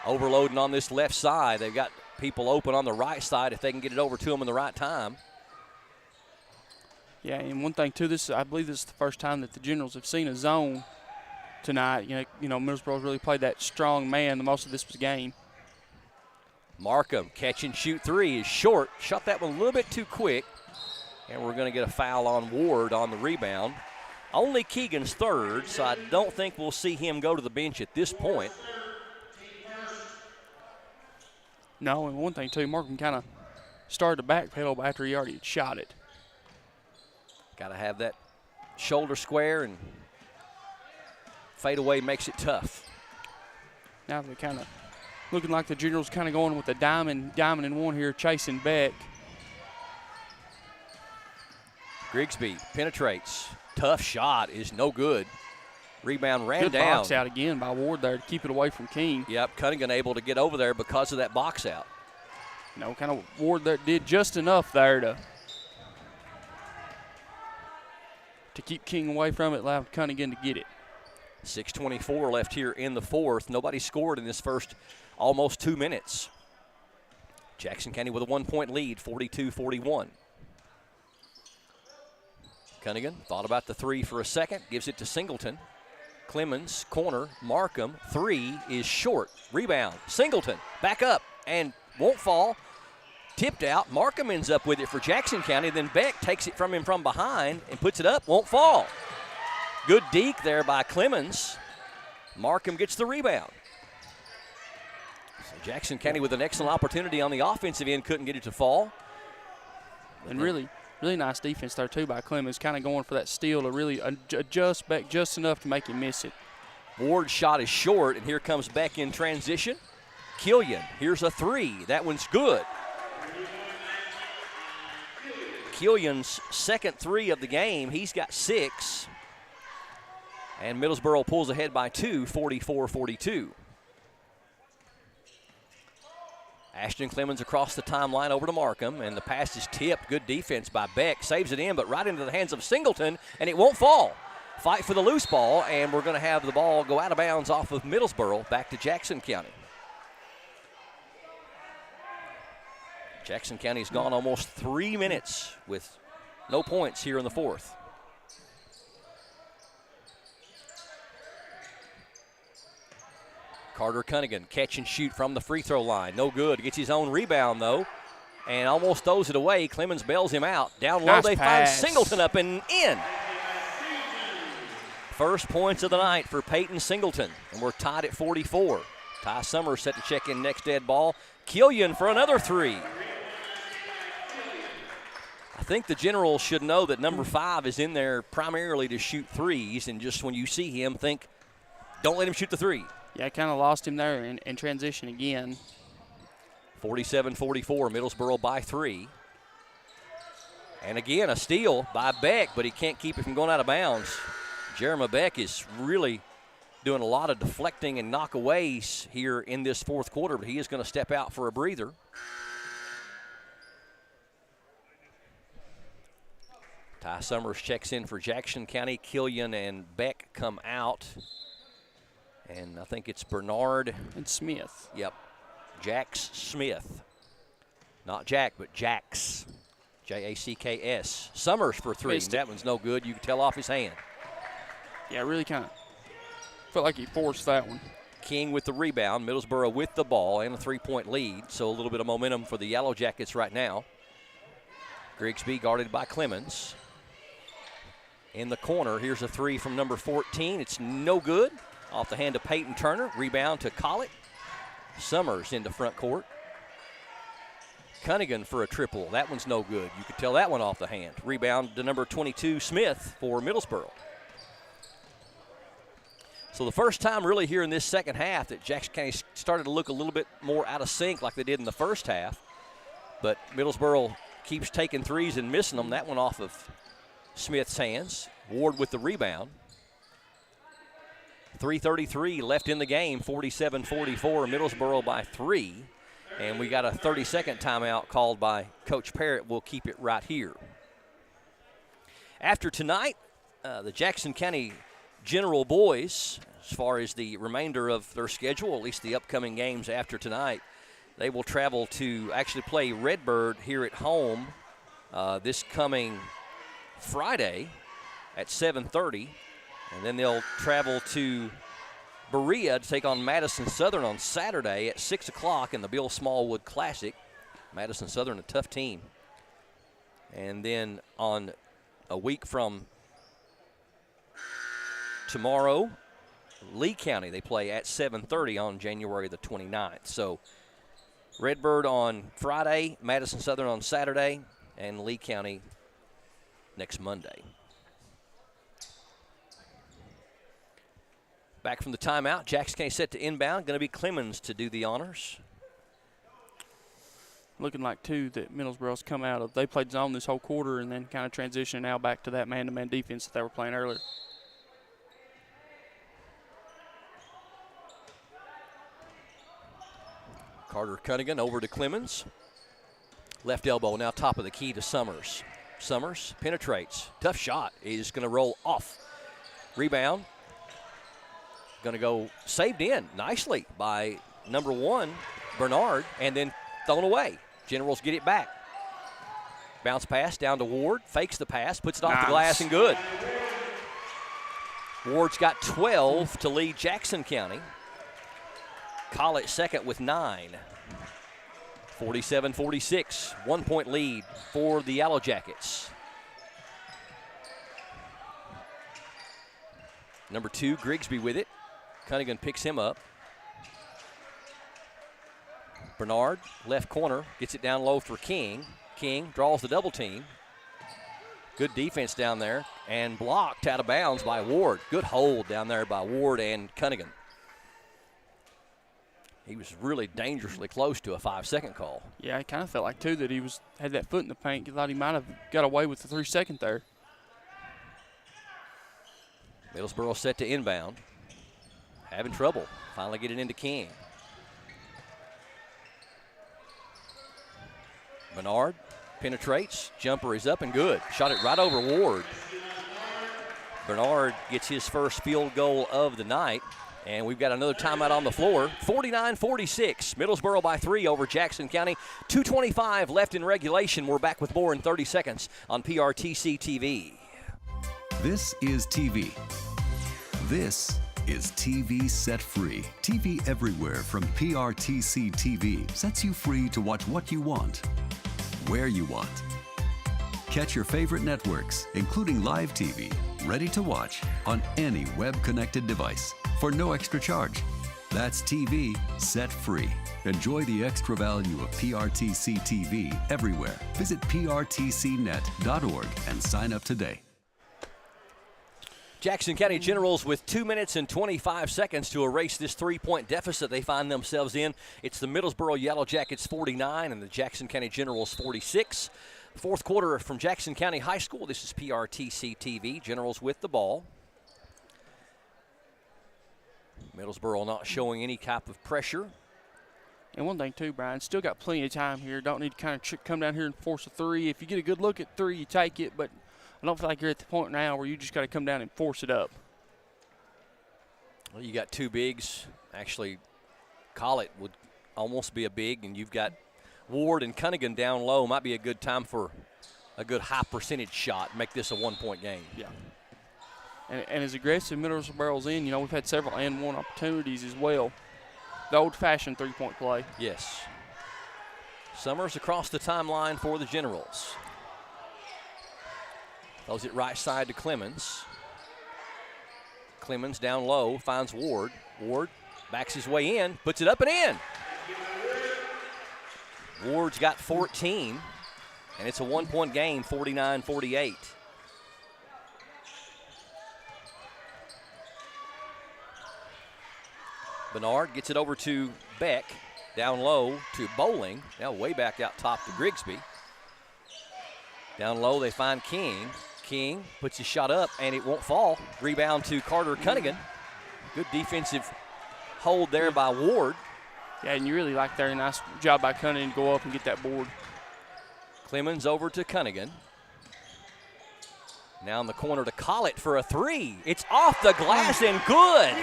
Overloading on this left side. They've got people open on the right side if they can get it over to them in the right time. Yeah, and one thing, too, I believe this is the first time that the Generals have seen a zone tonight. You know, Middlesboro's really played that strong man the most of this game. Markham, catch and shoot 3 is short. Shot that one a little bit too quick. And we're going to get a foul on Ward on the rebound. Only Keegan's third, so I don't think we'll see him go to the bench at this point. No, and one thing, too, Markham kind of started to backpedal after he already had shot it. Got to have that shoulder square, and fadeaway makes it tough. Now they're kind of looking like the Generals kind of going with the diamond and one here, chasing Beck. Grigsby penetrates. Tough shot is no good. Rebound ran Good down. Box out again by Ward there to keep it away from King. Yep, Cunningham able to get over there because of that box out. No, kind of Ward there did just enough there to keep King away from it, allow Cunningham to get it. 6:24 left here in the fourth. Nobody scored in this first almost 2 minutes. Jackson County with a 1-point lead, 42-41. Cunningham thought about the 3 for a second, gives it to Singleton. Clemens, corner, Markham, 3 is short. Rebound, Singleton, back up, and won't fall. Tipped out, Markham ends up with it for Jackson County, then Beck takes it from him from behind and puts it up, won't fall. Good deke there by Clemens. Markham gets the rebound. So Jackson County with an excellent opportunity on the offensive end, couldn't get it to fall. And really nice defense there, too, by Clemens, kind of going for that steal to really adjust Beck just enough to make him miss it. Ward's shot is short, and here comes Beck in transition. Killian, here's a 3. That one's good. Killian's second 3 of the game. He's got 6. And Middlesboro pulls ahead by 2, 44-42. Ashton Clemens across the timeline over to Markham, and the pass is tipped. Good defense by Beck. Saves it in, but right into the hands of Singleton, and it won't fall. Fight for the loose ball, and we're going to have the ball go out of bounds off of Middlesboro back to Jackson County. Jackson County's gone almost 3 minutes with no points here in the fourth. Carter Cunningham, catch and shoot from the free throw line. No good. Gets his own rebound, though, and almost throws it away. Clemens bails him out. Down low, nice they pass. find Singleton up and in. First points of the night for Peyton Singleton, and we're tied at 44. Ty Summers set to check in next dead ball. Killian for another 3. I think the Generals should know that number 5 is in there primarily to shoot threes, and just when you see him, think, don't let him shoot the 3. Yeah, kind of lost him there in transition again. 47-44, Middlesboro by 3. And again, a steal by Beck, but he can't keep it from going out of bounds. Jeremy Beck is really doing a lot of deflecting and knockaways here in this fourth quarter, but he is going to step out for a breather. Ty Summers checks in for Jackson County. Killian and Beck come out. And I think it's Bernard. And Smith. Yep. Jax Smith. Not Jack, but Jax. Jacks. Summers for three. That one's no good. You can tell off his hand. Yeah, really kind of felt like he forced that one. King with the rebound. Middlesboro with the ball and a 3-point lead. So a little bit of momentum for the Yellow Jackets right now. Grigsby guarded by Clemens. In the corner, here's a three from number 14. It's no good. Off the hand of Peyton Turner. Rebound to Collett. Summers into front court. Cunningham for a triple. That one's no good. You could tell that one off the hand. Rebound to number 22, Smith for Middlesboro. So the first time really here in this second half that Jackson County started to look a little bit more out of sync like they did in the first half. But Middlesboro keeps taking threes and missing them. That one off of Smith's hands. Ward with the rebound. 3:33 left in the game, 47-44, Middlesboro by 3. And we got a 30-second timeout called by Coach Parrott. We'll keep it right here. After tonight, the Jackson County General boys, as far as the remainder of their schedule, at least the upcoming games after tonight, they will travel to actually play Redbird here at home this coming Friday at 7:30. And then they'll travel to Berea to take on Madison Southern on Saturday at 6 o'clock in the Bill Smallwood Classic. Madison Southern, a tough team. And then on a week from tomorrow, Lee County, they play at 7:30 on January the 29th. So Redbird on Friday, Madison Southern on Saturday, and Lee County next Monday. Back from the timeout, Jackson County set to inbound. Going to be Clemens to do the honors. Looking like, too, that Middlesboro's come out of. They played zone this whole quarter and then kind of transitioning now back to that man-to-man defense that they were playing earlier. Carter Cunningham over to Clemens. Left elbow now top of the key to Summers. Summers penetrates. Tough shot. He's going to roll off. Rebound. Going to go saved in nicely by number 1, Bernard, and then thrown away. Generals get it back. Bounce pass down to Ward. Fakes the pass. Puts it off the glass and good. Ward's got 12 to lead Jackson County. Collett second with 9. 47-46. 1-point lead for the Yellow Jackets. Number 2, Grigsby with it. Cunningham picks him up. Bernard, left corner, gets it down low for King. King draws the double team. Good defense down there and blocked out of bounds by Ward. Good hold down there by Ward and Cunningham. He was really dangerously close to a 5-second call. Yeah, I kind of felt like, too, that he had that foot in the paint. He thought he might have got away with the 3-second there. Middlesboro set to inbound. Having trouble. Finally getting into King. Bernard penetrates. Jumper is up and good. Shot it right over Ward. Bernard gets his first field goal of the night. And we've got another timeout on the floor. 49-46. Middlesboro by 3 over Jackson County. 2:25 left in regulation. We're back with more in 30 seconds on PRTC TV. This is TV. This is TV Set Free. TV everywhere from PRTC TV sets you free to watch what you want, where you want. Catch your favorite networks, including live TV, ready to watch on any web-connected device for no extra charge. That's TV Set Free. Enjoy the extra value of PRTC TV everywhere. Visit prtcnet.org and sign up today. Jackson County Generals with 2 minutes and 25 seconds to erase this 3-point deficit they find themselves in. It's the Middlesboro Yellow Jackets 49 and the Jackson County Generals 46. Fourth quarter from Jackson County High School. This is PRTC TV. Generals with the ball. Middlesboro not showing any type of pressure. And one thing, too, Brian, still got plenty of time here. Don't need to kind of come down here and force a 3. If you get a good look at 3, you take it. But I don't feel like you're at the point now where you just got to come down and force it up. Well, you got two bigs. Actually, Collett would almost be a big, and you've got Ward and Cunningham down low. Might be a good time for a good high percentage shot. Make this a 1-point game. Yeah. And as aggressive Middlesboro's in, you know, we've had several and one opportunities as well. The old-fashioned three-point play. Yes. Summers across the timeline for the Generals. Throws it right side to Clemens. Clemens down low, finds Ward. Ward backs his way in, puts it up and in. Ward's got 14, and it's a 1-point game, 49-48. Bernard gets it over to Beck, down low to Bowling, now way back out top to Grigsby. Down low they find King. King puts his shot up and it won't fall. Rebound to Carter Cunningham. Good defensive hold there by Ward. Yeah, and you really like there. Nice job by Cunningham to go up and get that board. Clemens over to Cunningham. Now in the corner to Collett for a three. It's off the glass and good.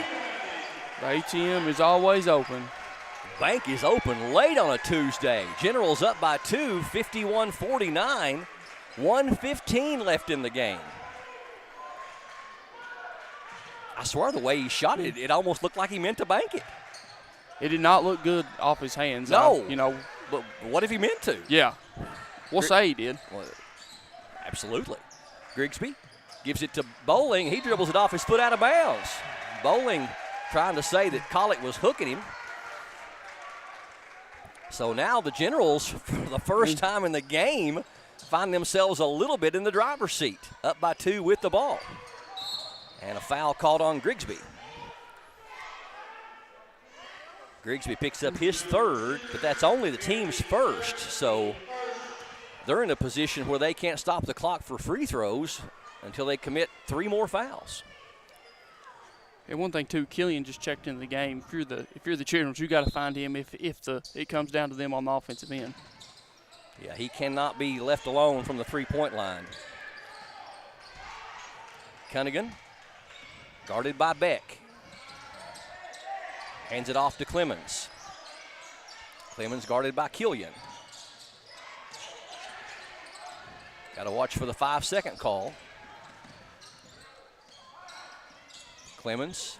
The ATM is always open. Bank is open late on a Tuesday. Generals up by 2, 51-49. 1:15 left in the game. I swear the way he shot it, it almost looked like he meant to bank it. It did not look good off his hands. No. You know. But what if he meant to? Yeah. We'll say he did. Well, absolutely. Grigsby gives it to Bowling. He dribbles it off his foot out of bounds. Bowling trying to say that Collett was hooking him. So now the Generals, for the first time in the game, find themselves a little bit in the driver's seat, up by 2 with the ball. And a foul called on Grigsby. Grigsby picks up his third, but that's only the team's first. So they're in a position where they can't stop the clock for free throws until they commit 3 more fouls. And one thing too, Killian just checked into the game. If you're the Generals, you got to find him if it comes down to them on the offensive end. Yeah, he cannot be left alone from the three-point line. Cunningham, guarded by Beck. Hands it off to Clemens. Clemens guarded by Killian. Got to watch for the 5-second call. Clemens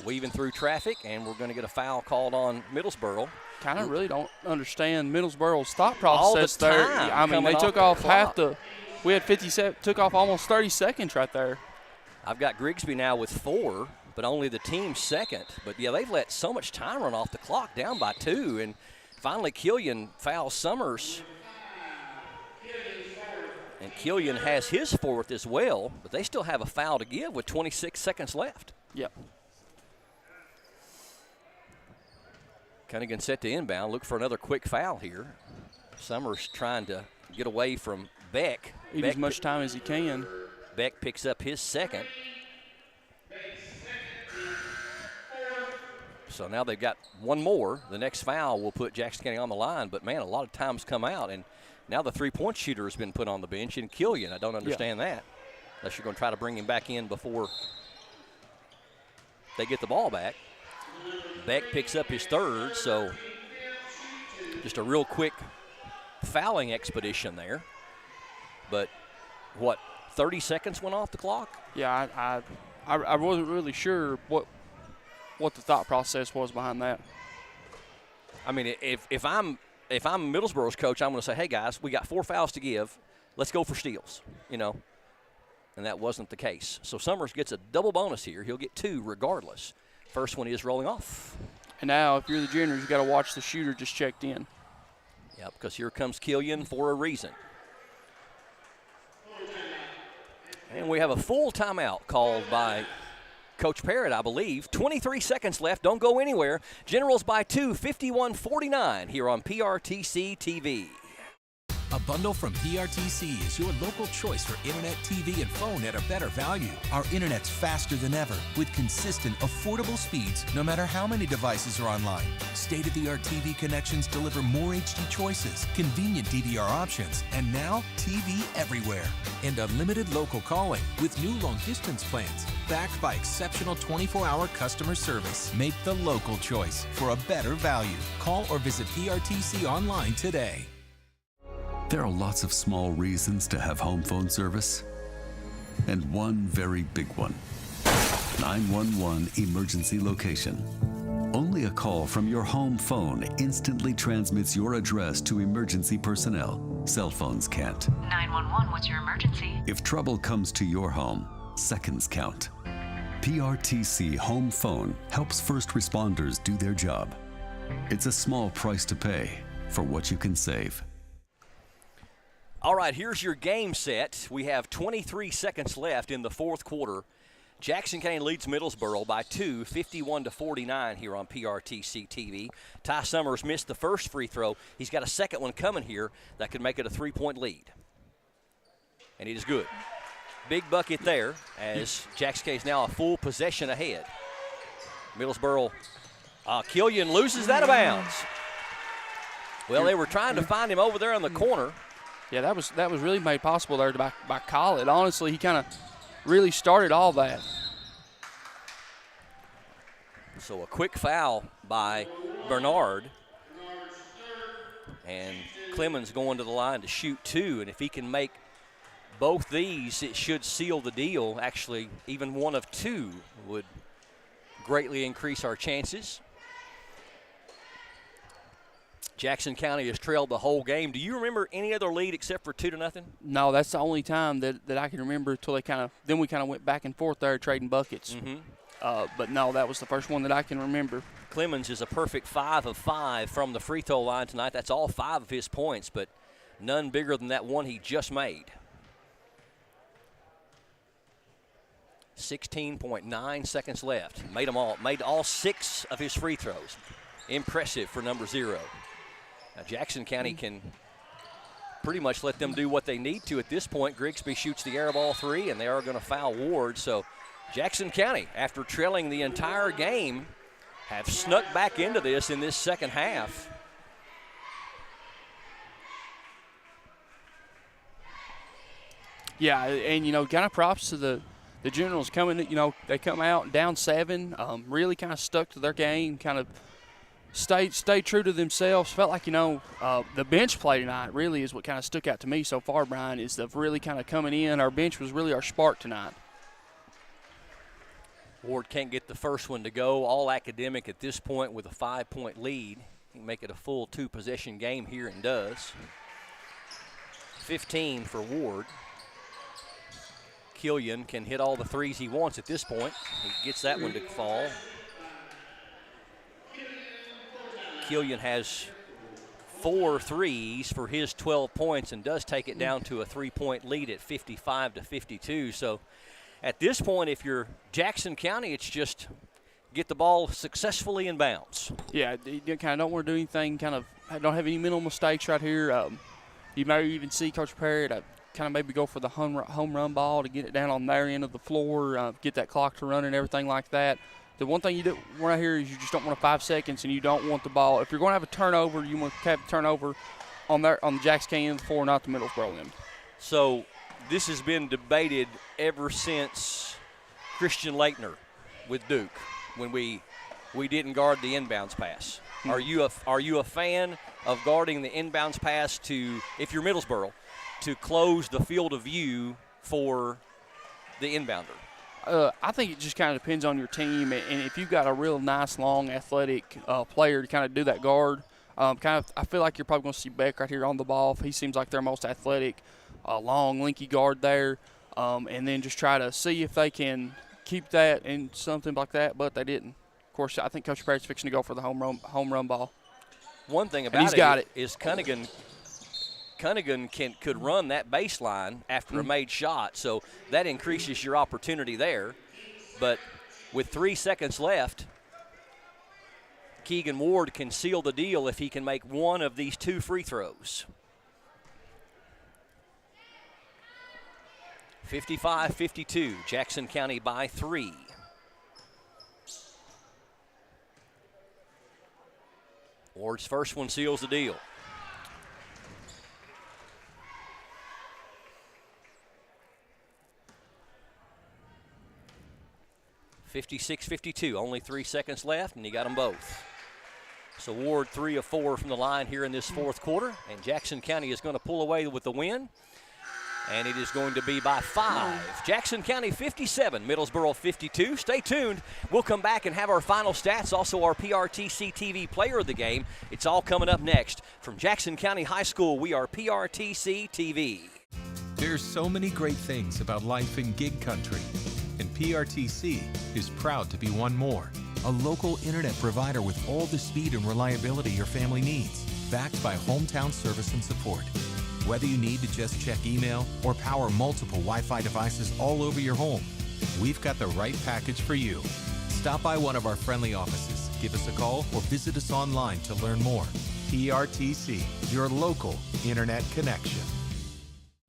weaving through traffic, and we're going to get a foul called on Middlesboro. Kind of really don't understand Middlesboro's thought process All the there. time I mean, they took the off clock. half the. We had 57. Took off almost 30 seconds right there. I've got Grigsby now with 4, but only the team's second. But yeah, they've let so much time run off the clock, down by 2, and finally Killian fouls Summers. And Killian has his 4th as well, but they still have a foul to give with 26 seconds left. Yep. Cunningham set to inbound. Look for another quick foul here. Summers trying to get away from Beck. Eat as much time as he can. Beck picks up his second. So now they've got one more. The next foul will put Jackson County on the line. But, man, a lot of times come out. And now the three-point shooter has been put on the bench. And Killian, I don't understand that. Unless you're going to try to bring him back in before they get the ball back. Beck picks up his third. So just a real quick fouling expedition there. But, what, 30 seconds went off the clock? Yeah, I wasn't really sure what the thought process was behind that. I mean, if I'm Middlesboro's coach, I'm going to say, hey, guys, we got 4 fouls to give. Let's go for steals, you know. And that wasn't the case. So Summers gets a double bonus here. He'll get 2 regardless. First one is rolling off. And now, if you're the juniors, you got to watch the shooter just checked in. Yeah, because here comes Killian for a reason. And we have a full timeout called by Coach Parrott, I believe. 23 seconds left. Don't go anywhere. Generals by 2, 51-49 here on PRTC TV. A bundle from PRTC is your local choice for internet, TV, and phone at a better value. Our internet's faster than ever with consistent, affordable speeds no matter how many devices are online. State-of-the-art TV connections deliver more HD choices, convenient DVR options, and now TV everywhere. And unlimited local calling with new long-distance plans backed by exceptional 24-hour customer service. Make the local choice for a better value. Call or visit PRTC online today. There are lots of small reasons to have home phone service, and one very big one. 911 emergency location. Only a call from your home phone instantly transmits your address to emergency personnel. Cell phones can't. 911, what's your emergency? If trouble comes to your home, seconds count. PRTC Home Phone helps first responders do their job. It's a small price to pay for what you can save. All right, here's your game set. We have 23 seconds left in the fourth quarter. Jackson County leads Middlesboro by 2, 51-49 here on PRTC TV. Ty Summers missed the first free throw. He's got a second one coming here that could make it a 3-point lead. And it is good. Big bucket there as Jackson County is now a full possession ahead. Middlesboro, Killian loses that out of bounds. Well, they were trying to find him over there in the corner. Yeah, that was really made possible there by Collett. Honestly, he kind of really started all that. So a quick foul by Bernard. And Clemens going to the line to shoot 2. And if he can make both these, it should seal the deal. Actually, even one of 2 would greatly increase our chances. Jackson County has trailed the whole game. Do you remember any other lead except for 2-0? No, that's the only time that I can remember until we kind of went back and forth there trading buckets. Mm-hmm. But no, that was the first one that I can remember. Clemens is a perfect 5 of 5 from the free throw line tonight. That's all 5 of his points, but none bigger than that one he just made. 16.9 seconds left. Made all 6 of his free throws. Impressive for number 0. Now Jackson County can pretty much let them do what they need to at this point. Grigsby shoots the air ball 3, and they are going to foul Ward. So Jackson County, after trailing the entire game, have snuck back into this in this second half. Yeah, and, kind of props to the Generals coming, they come out down 7, really kind of stuck to their game, kind of stayed true to themselves. Felt like, the bench play tonight really is what kind of stuck out to me so far, Brian, is the really kind of coming in. Our bench was really our spark tonight. Ward can't get the first one to go. All academic at this point with a 5-point lead. He can make it a full 2-possession game here and does. 15 for Ward. Killian can hit all the threes he wants at this point. He gets that one to fall. Killian has 4 threes for his 12 points and does take it down to a 3-point lead at 55-52. So at this point, if you're Jackson County, it's just get the ball successfully in bounds. Yeah, you kind of don't want to do anything, don't have any mental mistakes right here. You may even see Coach Perry to kind of maybe go for the home run ball to get it down on their end of the floor, get that clock to run and everything like that. The one thing you don't want to hear is you just don't want 5 seconds, and you don't want the ball. If you're going to have a turnover, you want to have a turnover on the Jackson County end of the floor, not the Middlesboro end. So this has been debated ever since Christian Laettner with Duke when we didn't guard the inbounds pass. Mm-hmm. Are you a fan of guarding the inbounds pass to, if you're Middlesboro, to close the field of view for the inbounder? I think it just kind of depends on your team, and if you've got a real nice, long, athletic player to kind of do that guard, I feel like you're probably going to see Beck right here on the ball. He seems like their most athletic, long, lanky guard there, and then just try to see if they can keep that and something like that, but they didn't. Of course, I think Coach Perry's fixing to go for the home run ball. One thing about it is Cunningham could run that baseline after a made shot, so that increases your opportunity there. But with 3 seconds left, Keegan Ward can seal the deal if he can make one of these 2 free throws. 55-52, Jackson County by 3. Ward's first one seals the deal. (56-52), only 3 seconds left, and he got them both. So Ward 3 of 4 from the line here in this fourth quarter, and Jackson County is going to pull away with the win. And it is going to be by 5. Jackson County 57, Middlesboro 52. Stay tuned. We'll come back and have our final stats, also our PRTC TV player of the game. It's all coming up next. From Jackson County High School, we are PRTC TV. There's so many great things about life in gig country, and PRTC is proud to be one more. A local internet provider with all the speed and reliability your family needs, backed by hometown service and support. Whether you need to just check email or power multiple Wi-Fi devices all over your home, we've got the right package for you. Stop by one of our friendly offices, give us a call, or visit us online to learn more. PRTC, your local internet connection.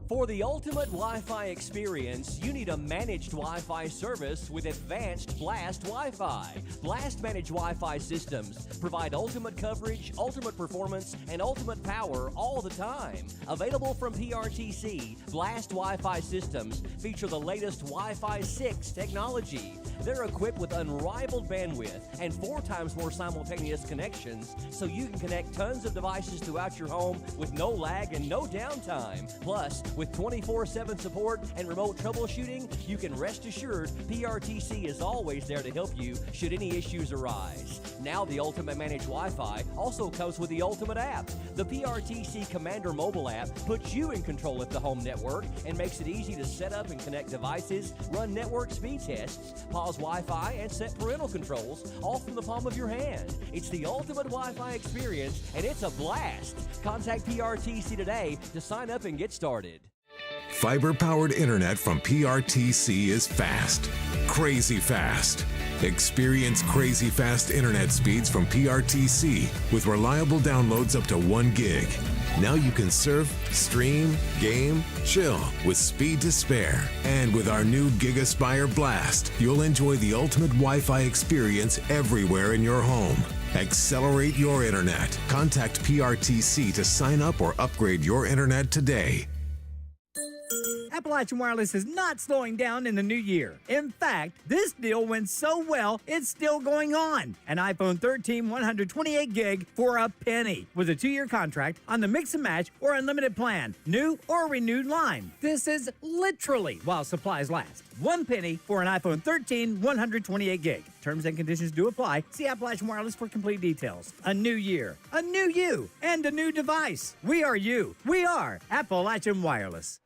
For the ultimate Wi-Fi experience, you need a managed Wi-Fi service with advanced Blast Wi-Fi. Blast managed Wi-Fi systems provide ultimate coverage, ultimate performance, and ultimate power all the time. Available from PRTC, Blast Wi-Fi systems feature the latest Wi-Fi 6 technology. They're equipped with unrivaled bandwidth and 4 times more simultaneous connections, so you can connect tons of devices throughout your home with no lag and no downtime. Plus, with 24/7 support and remote troubleshooting, you can rest assured PRTC is always there to help you should any issues arise. Now the Ultimate Managed Wi-Fi also comes with the Ultimate app. The PRTC Commander mobile app puts you in control of the home network and makes it easy to set up and connect devices, run network speed tests, pause Wi-Fi, and set parental controls, all from the palm of your hand. It's the ultimate Wi-Fi experience, and it's a blast. Contact PRTC today to sign up and get started. Fiber-powered internet from PRTC is fast, crazy fast. Experience crazy fast internet speeds from PRTC with reliable downloads up to 1 gig. Now you can surf, stream, game, chill with speed to spare. And with our new GigaSpire Blast, you'll enjoy the ultimate Wi-Fi experience everywhere in your home. Accelerate your internet. Contact PRTC to sign up or upgrade your internet today. Appalachian Wireless is not slowing down in the new year. In fact, this deal went so well, it's still going on. An iPhone 13 128 gig for a penny with a 2-year contract on the Mix and Match or Unlimited plan, new or renewed line. This is literally while supplies last. 1 penny for an iPhone 13 128 gig. Terms and conditions do apply. See Appalachian Wireless for complete details. A new year, a new you, and a new device. We are you. We are Appalachian Wireless.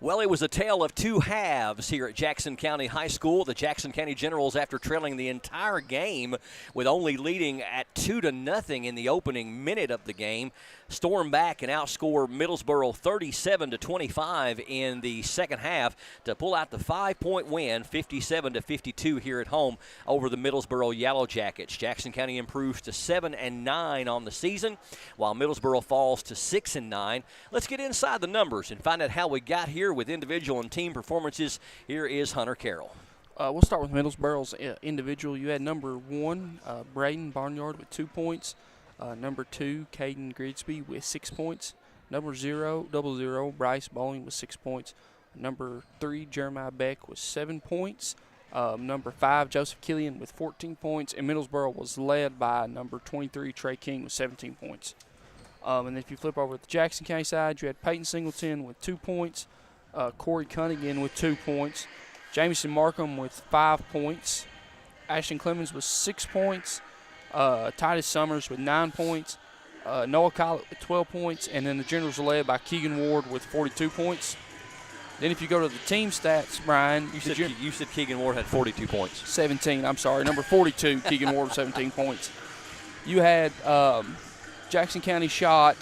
Well, it was a tale of 2 halves here at Jackson County High School. The Jackson County Generals, after trailing the entire game with only leading at 2-0 in the opening minute of the game, stormed back and outscored Middlesboro 37-25 in the second half to pull out the 5-point win, 57-52 here at home over the Middlesboro Yellow Jackets. Jackson County improves to 7-9 on the season, while Middlesboro falls to 6-9. Let's get inside the numbers and find out how we got here with individual and team performances. Here is Hunter Carroll. We'll start with Middlesboro's individual. You had number 1, Braden Barnyard with 2 points. Number 2, Caden Grigsby with 6 points. Number 0, Bryce Bowling with 6 points. Number 3, Jeremiah Beck with 7 points. Number 5, Joseph Killian with 14 points. And Middlesboro was led by number 23, Trey King with 17 points. And then if you flip over to the Jackson County side, you had Peyton Singleton with 2 points. Corey Cunningham with 2 points. Jamison Markham with 5 points. Ashton Clemens with 6 points. Titus Summers with 9 points. Noah Collett with 12 points. And then the Generals are led by Keegan Ward with 42 points. Then if you go to the team stats, Brian. You said Keegan Ward had 42 points. 17, I'm sorry. Number 42, Keegan Ward with 17 points. You had Jackson County shot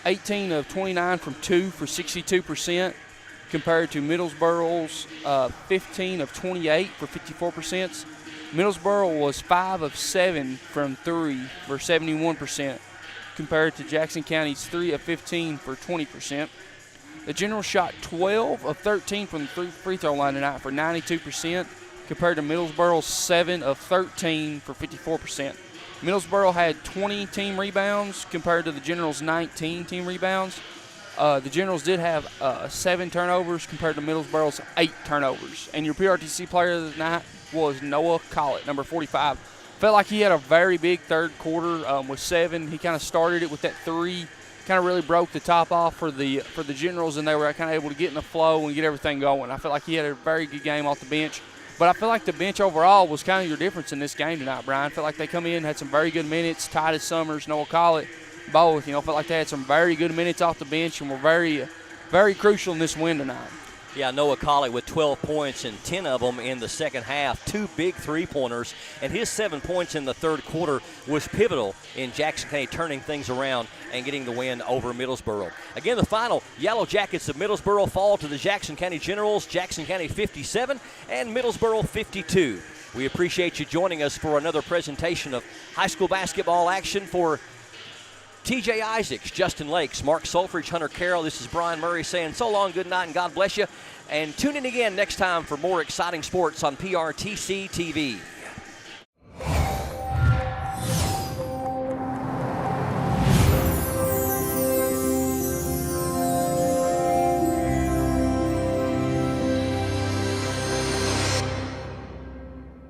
18 of 29 from 2 for 62%. Compared to Middlesboro's 15 of 28 for 54%. Middlesboro was 5 of 7 from 3 for 71%, compared to Jackson County's 3 of 15 for 20%. The Generals shot 12 of 13 from the free throw line tonight for 92%, compared to Middlesboro's 7 of 13 for 54%. Middlesboro had 20 team rebounds compared to the Generals' 19 team rebounds. The Generals did have 7 turnovers compared to Middlesboro's 8 turnovers. And your PRTC player of the night was Noah Collett, number 45. Felt like he had a very big third quarter with 7. He kind of started it with that 3, kind of really broke the top off for the Generals, and they were kind of able to get in the flow and get everything going. I felt like he had a very good game off the bench. But I feel like the bench overall was kind of your difference in this game tonight, Brian. I felt like they come in, had some very good minutes. Titus Summers, Noah Collett, both. Felt like they had some very good minutes off the bench and were very, very crucial in this win tonight. Yeah, Noah Collett with 12 points and 10 of them in the second half. 2 big three-pointers, and his 7 points in the third quarter was pivotal in Jackson County turning things around and getting the win over Middlesboro. Again, the final, Yellow Jackets of Middlesboro fall to the Jackson County Generals, Jackson County 57 and Middlesboro 52. We appreciate you joining us for another presentation of high school basketball action for TJ Isaacs, Justin Lakes, Mark Solfridge, Hunter Carroll. This is Brian Murray saying so long, good night, and God bless you. And tune in again next time for more exciting sports on PRTC TV.